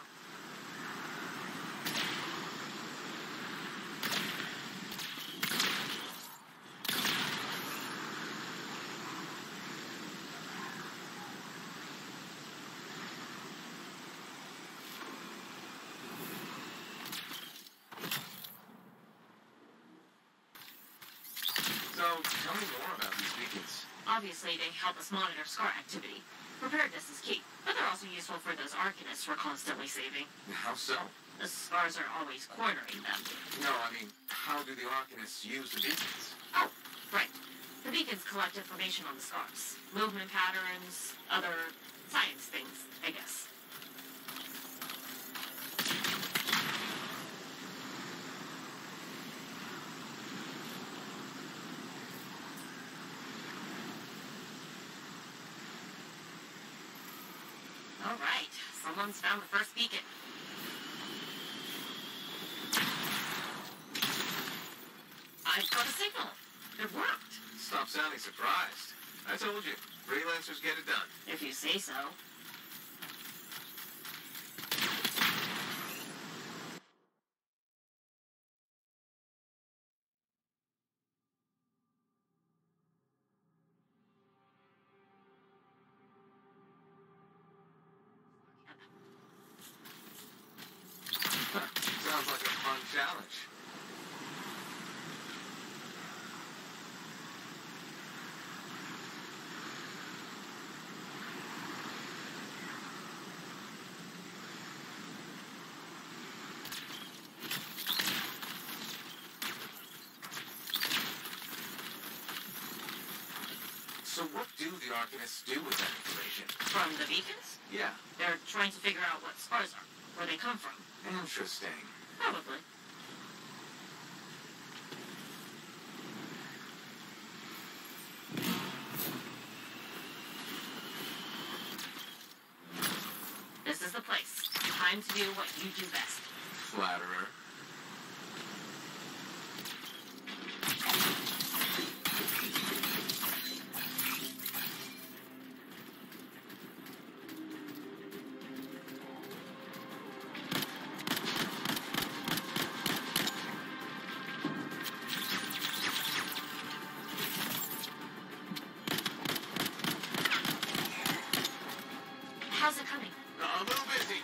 Speaker 8: So, tell me more about these beacons.
Speaker 13: Obviously, they help us monitor scar activity. Preparedness is key, but they're also useful for those Arcanists we're constantly saving.
Speaker 8: How so?
Speaker 13: The scars are always cornering them.
Speaker 8: No, I mean, how do the Arcanists use the beacons?
Speaker 13: Oh, right. The beacons collect information on the scars. Movement patterns, other science things, I guess. All right, someone's found the first beacon. I've got a signal. It worked.
Speaker 8: Stop sounding surprised. I told you, freelancers get it done.
Speaker 13: If you say so.
Speaker 8: Sounds like a fun challenge. So what do the Arcanists do with that information?
Speaker 13: From the beacons?
Speaker 8: Yeah.
Speaker 13: They're trying to figure out what scars are, where they come from.
Speaker 8: Interesting.
Speaker 13: Probably. This is the place. Time to do what you do best.
Speaker 8: Flatterer.
Speaker 13: How's it coming?
Speaker 8: A little busy.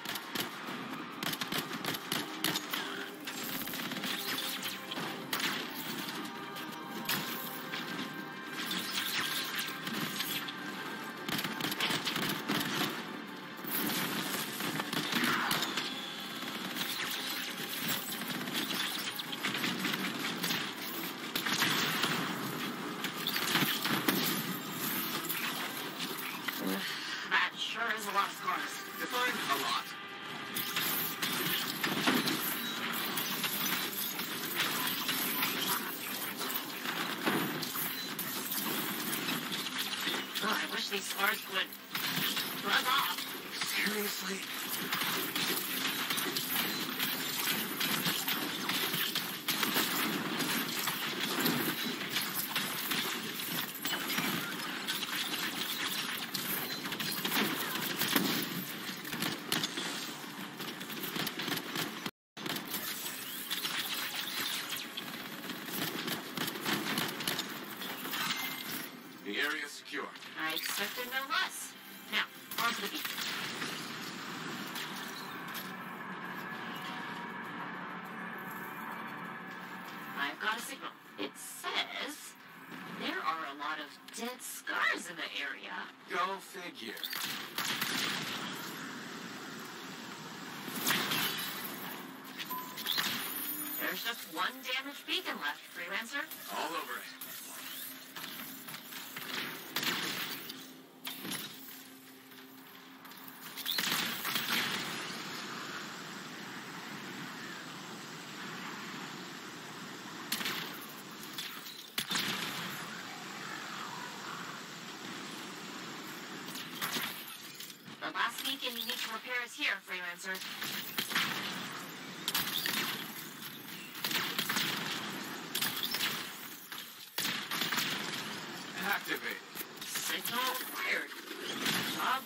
Speaker 13: That sure is a lot of scars.
Speaker 8: Define a lot.
Speaker 13: Oh, I wish these scars would rub off.
Speaker 8: Seriously? The area's secure.
Speaker 13: I expected no less. Now, on to the beach. I've got a signal. It says there are a lot of dead scars in the area.
Speaker 8: Go figure.
Speaker 13: There's just one damaged beacon left, Freelancer.
Speaker 8: All over it.
Speaker 13: The last beacon you need to repair is here, Freelancer.
Speaker 8: Activated.
Speaker 13: Signal acquired. Job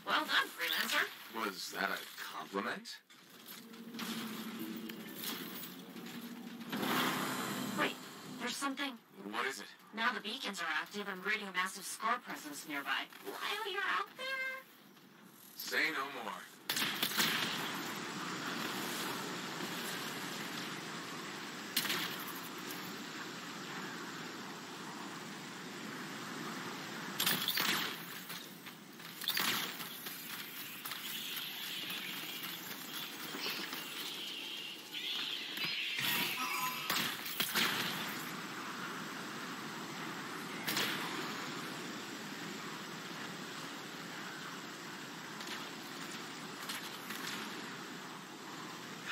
Speaker 13: well done, Freelancer.
Speaker 8: Was that a compliment?
Speaker 13: Wait, there's something.
Speaker 8: What is it?
Speaker 13: Now the beacons are active, I'm reading a massive scar presence nearby. While you're out there?
Speaker 8: Say no more.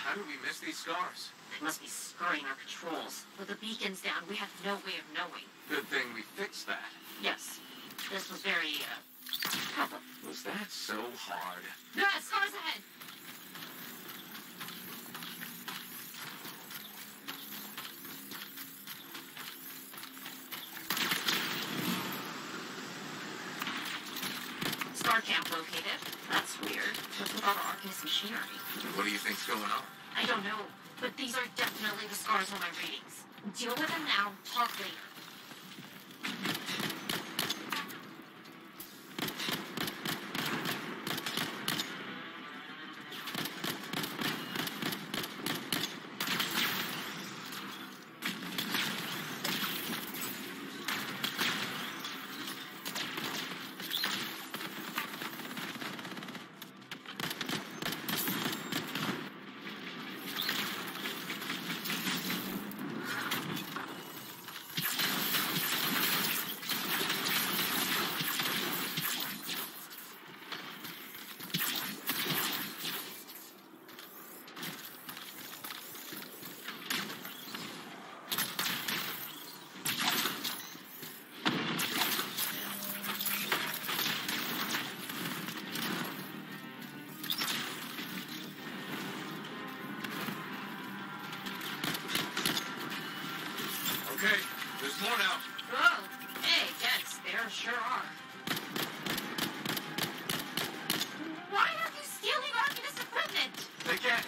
Speaker 8: How do we miss these scars?
Speaker 13: They must be scurrying our patrols. With the beacons down, we have no way of knowing.
Speaker 8: Good thing we fixed that.
Speaker 13: Yes, this was very, helpful.
Speaker 8: Was that so hard?
Speaker 13: Yeah, scars ahead! Scar camp located. That's weird. What's with all the Arcanist machinery?
Speaker 8: What do you think's going on?
Speaker 13: I don't know, but these are definitely the scars on my readings. Deal with them now, talk later.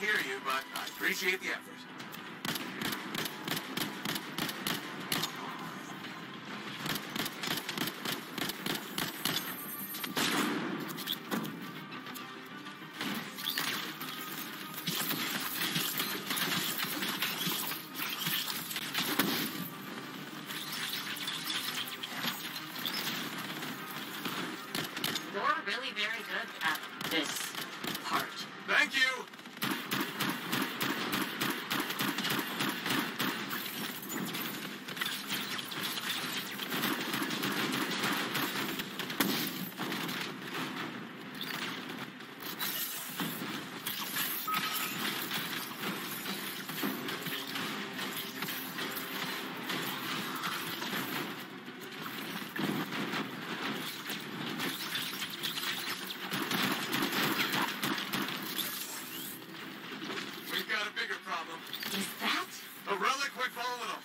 Speaker 8: hear you, but I appreciate the effort.
Speaker 13: You're really very good at this part.
Speaker 8: Thank you! We've got a bigger problem.
Speaker 13: Is that?
Speaker 8: A relic went volatile.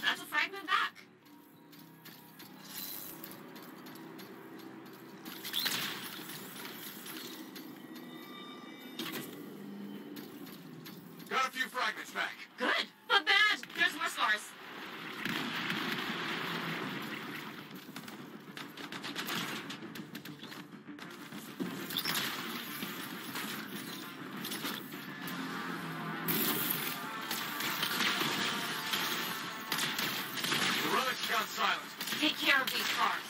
Speaker 13: That's a fragment back.
Speaker 8: Got a few fragments back.
Speaker 13: Good, but bad. There's more scars.
Speaker 8: The relic's gone silent.
Speaker 13: Take care of these scars.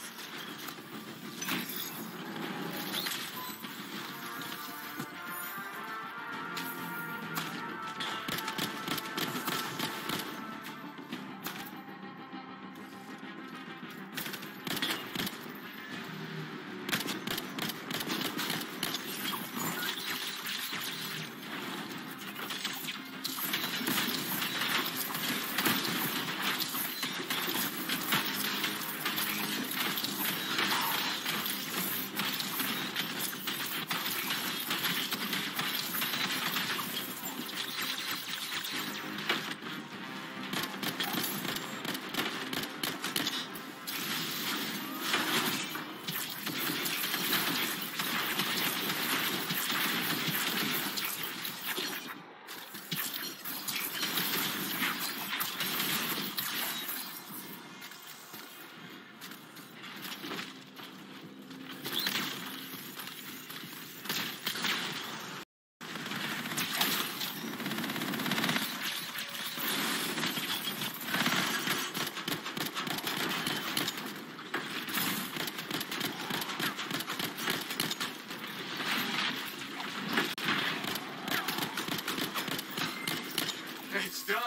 Speaker 8: It's done.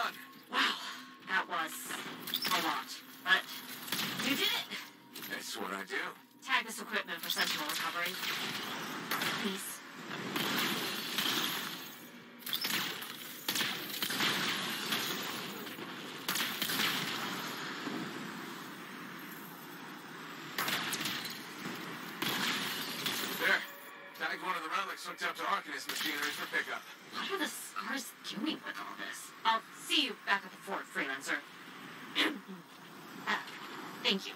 Speaker 13: Wow, that was a lot. But you did it.
Speaker 8: That's what I do.
Speaker 13: Tag this equipment for sentinel recovery. Please.
Speaker 8: There. Tagged one of the relics hooked up to Arcanist machinery for pickup.
Speaker 13: What are the scars doing with all this? I'll see you back at the fort, freelancer. Thank you.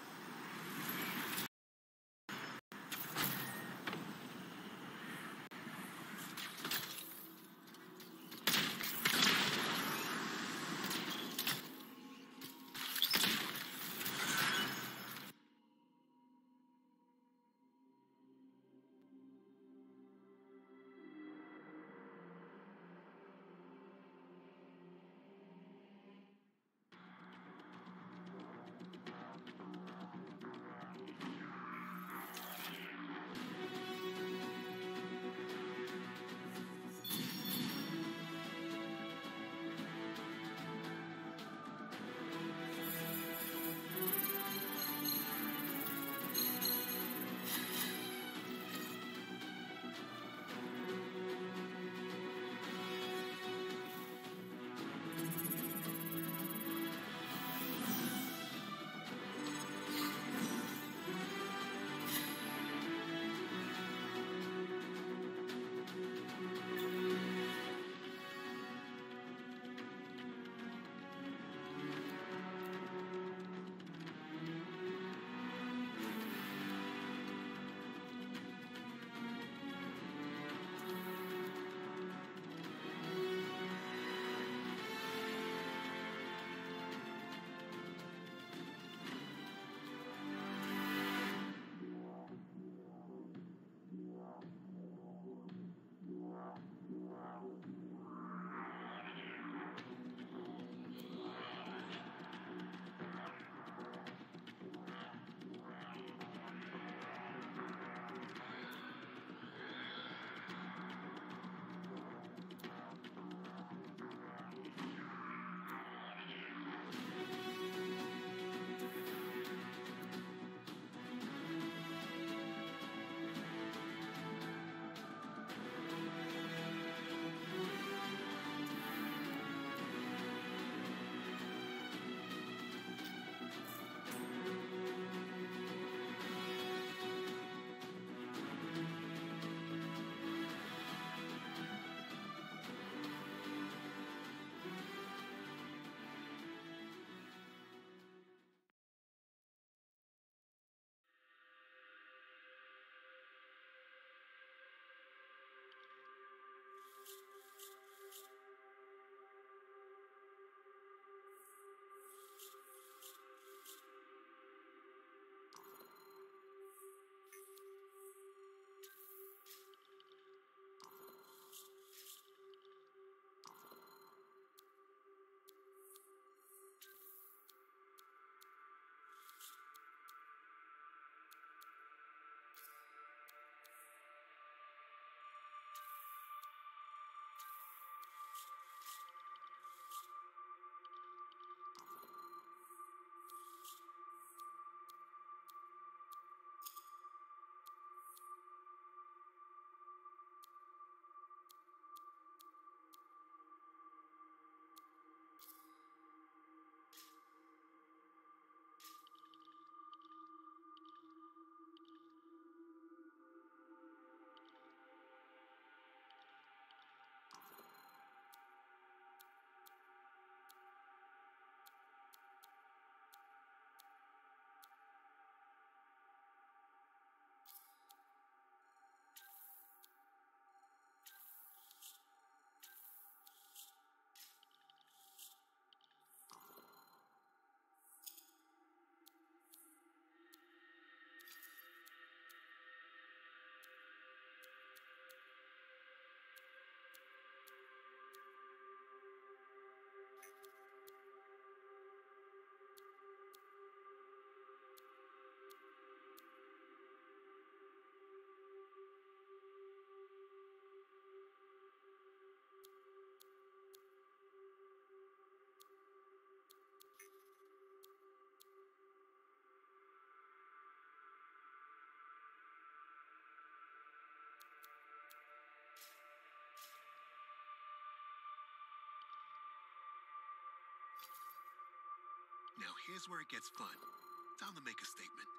Speaker 2: Here's where it gets fun. Time to make a statement.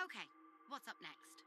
Speaker 1: Okay, what's up next?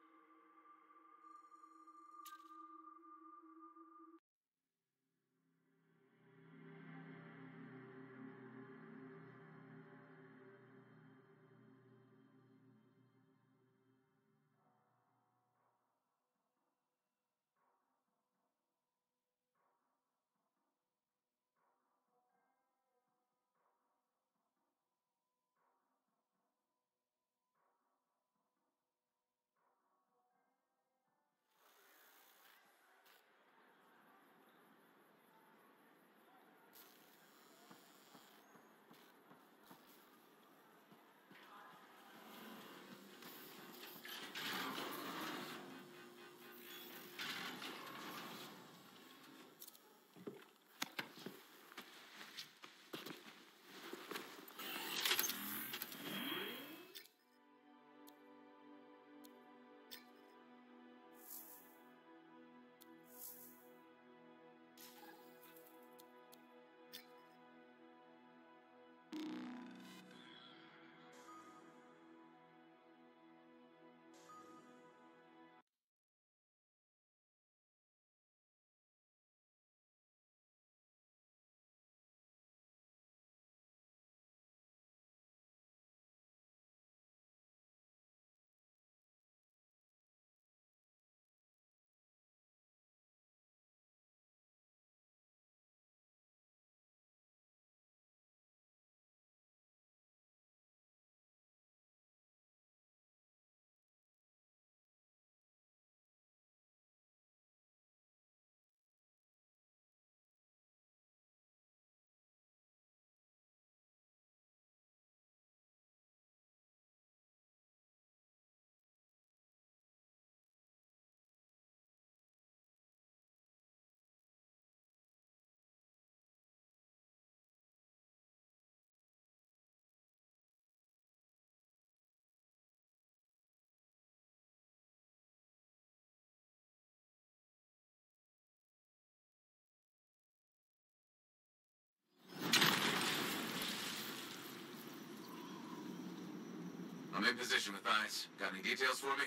Speaker 8: I'm in position, Matthias. Got any details for me?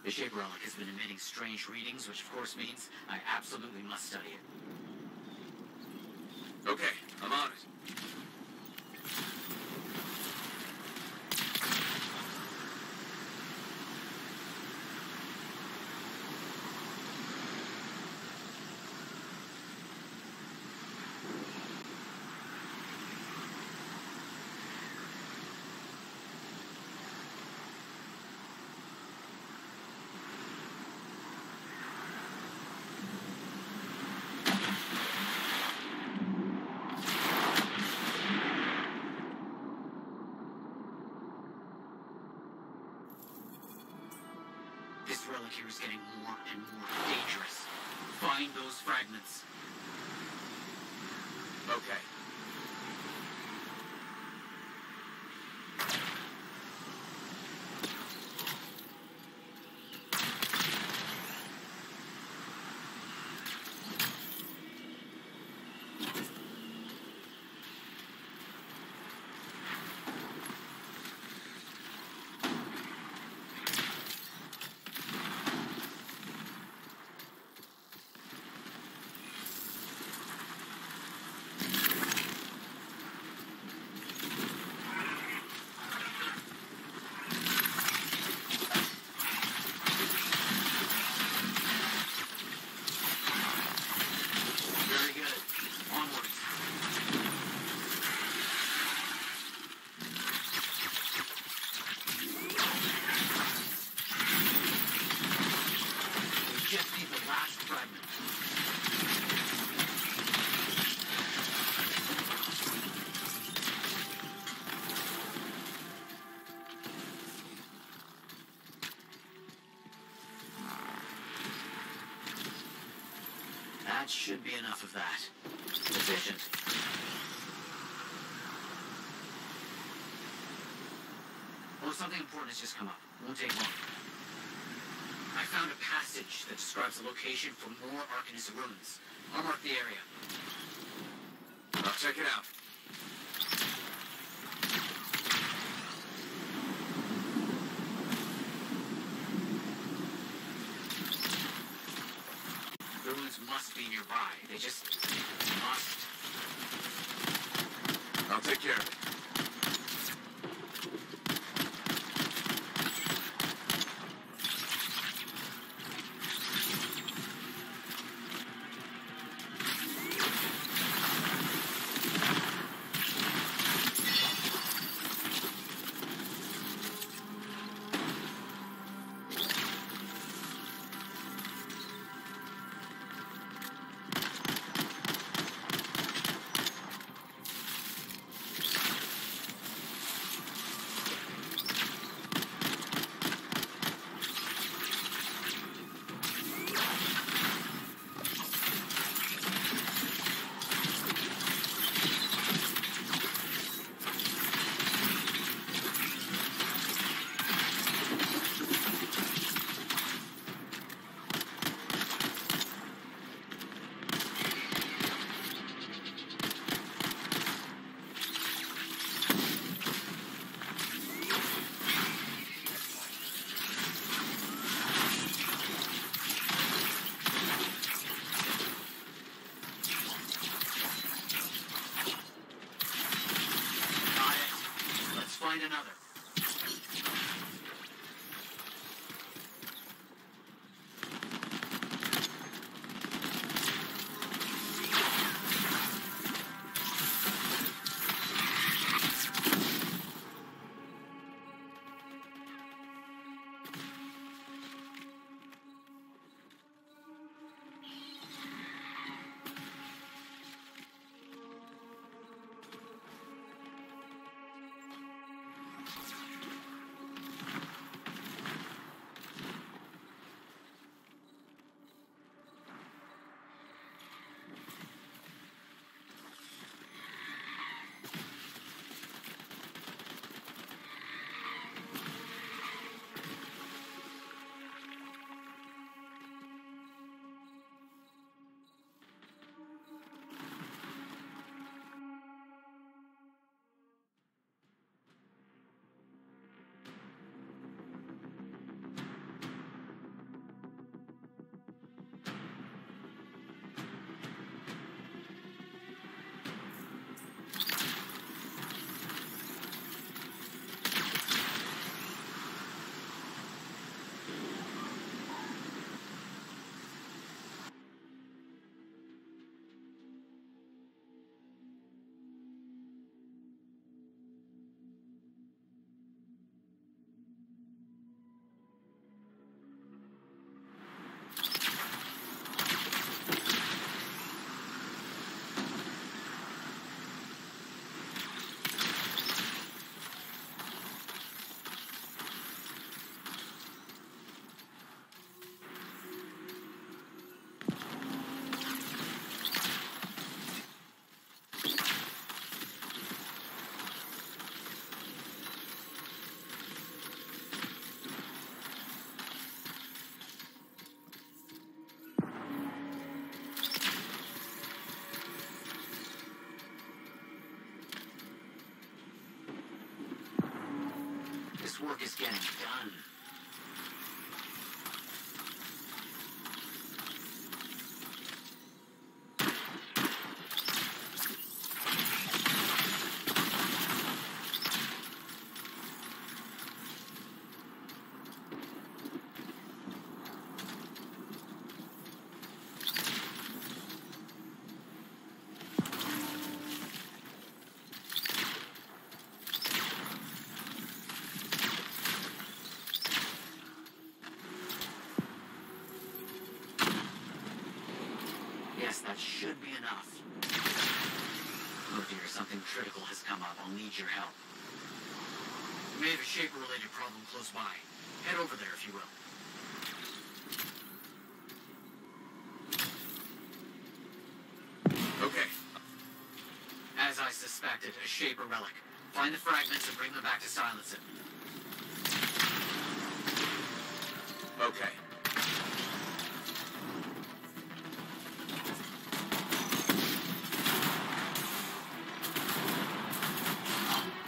Speaker 18: The Shaper Relic has been emitting strange readings, which of course means I absolutely must study it.
Speaker 8: Okay, I'm on it.
Speaker 18: This relic here is getting more and more dangerous. Find those fragments.
Speaker 8: Okay.
Speaker 18: That should be enough of that. Sufficient. Well, something important has just come up. Won't take long. I found a passage that describes the location for more Arcanist ruins. I'll mark the area.
Speaker 8: I'll check it out.
Speaker 18: Ruins must be nearby. They just must.
Speaker 8: I'll take care of it.
Speaker 18: Find another. work is getting done. Yes, that should be enough. Oh dear, something critical has come up. I'll need your help. We may have a shaper-related problem close by. Head over there, if you will.
Speaker 12: Okay.
Speaker 18: As I suspected, a shaper relic. Find the fragments and bring them back to silence it.
Speaker 12: Okay.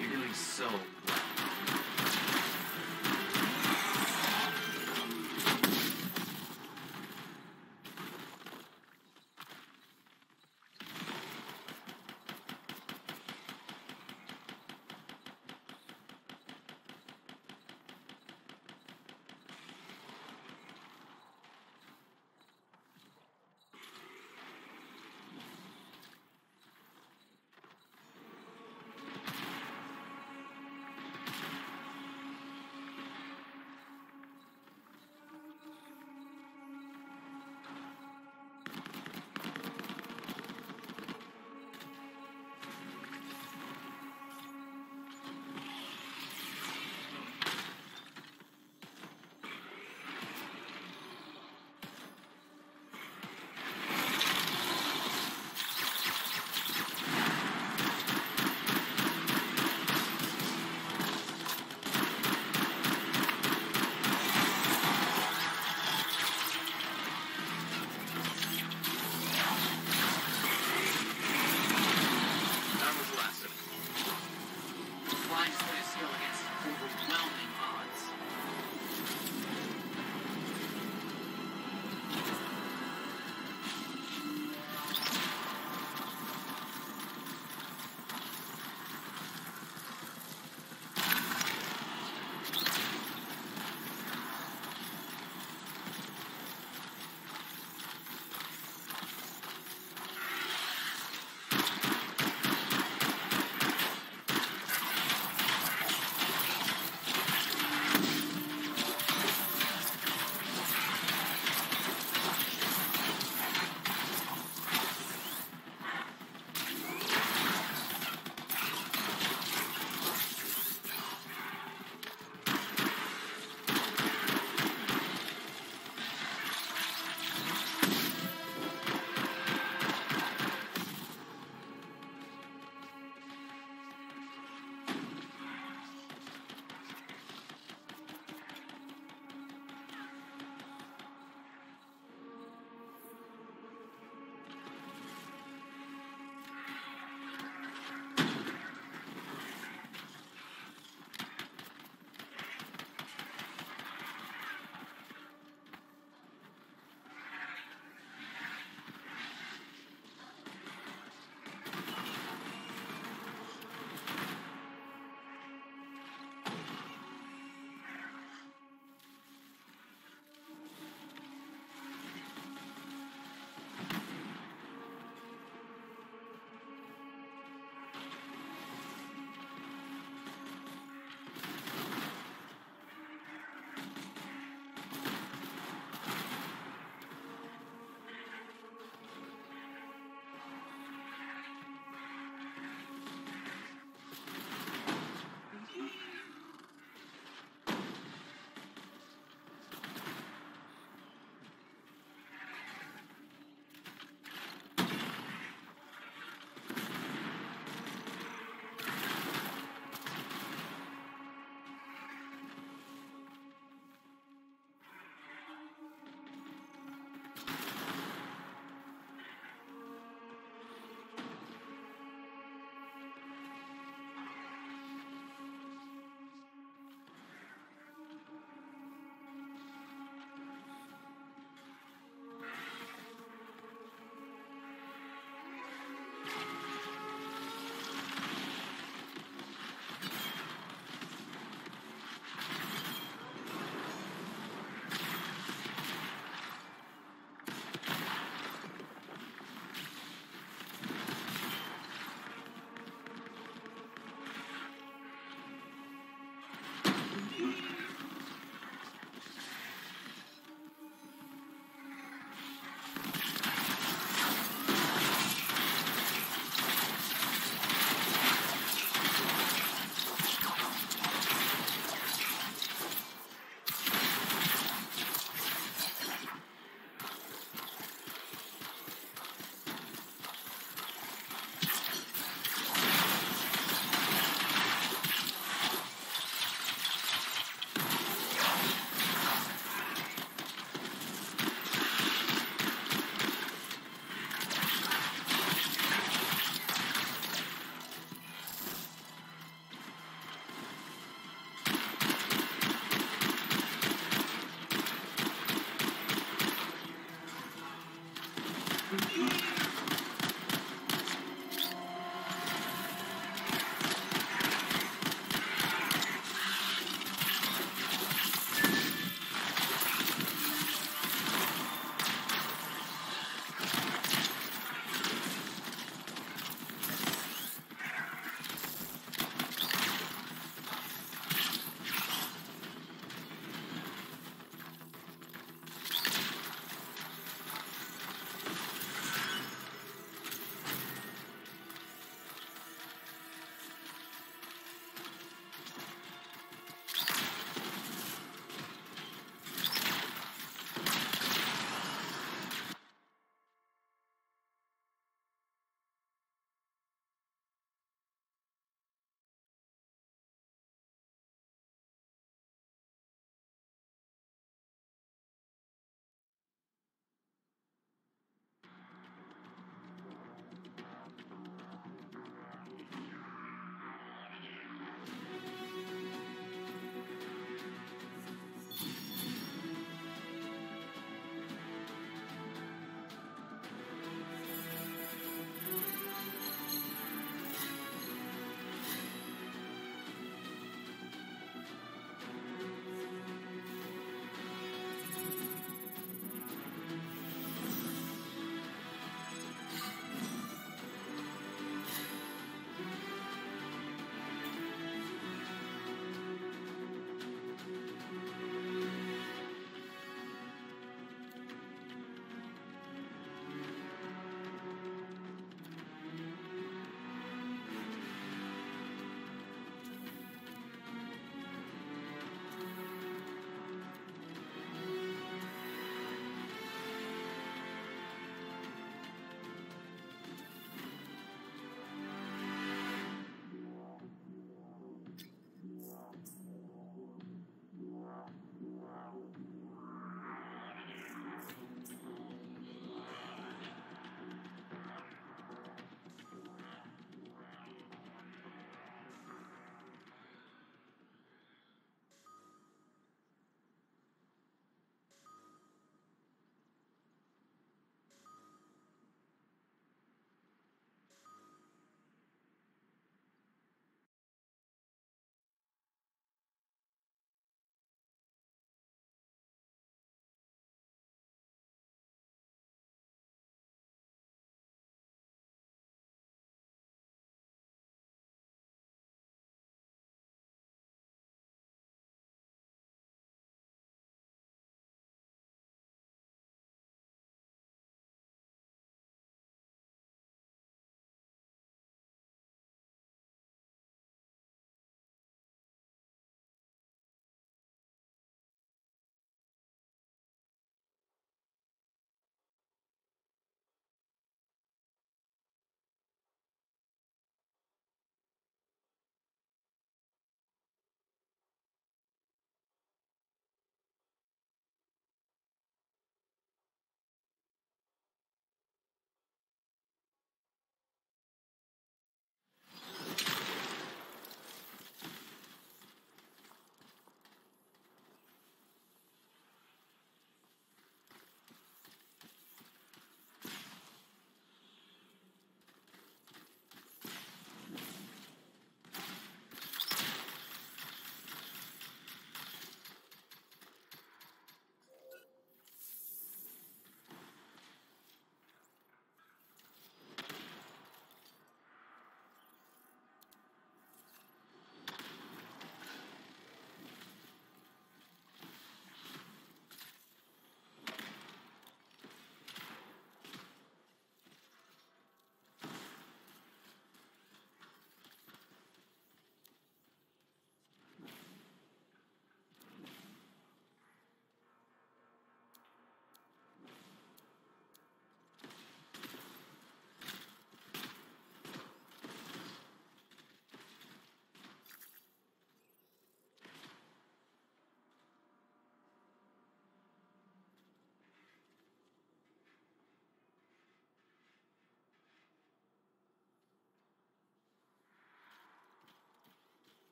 Speaker 18: You're doing so well.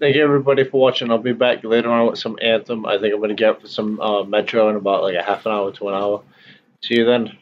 Speaker 10: Thank you everybody for watching. I'll be back later on with some Anthem. I think I'm going to get some Metro in about like a half an hour to an hour. See you then.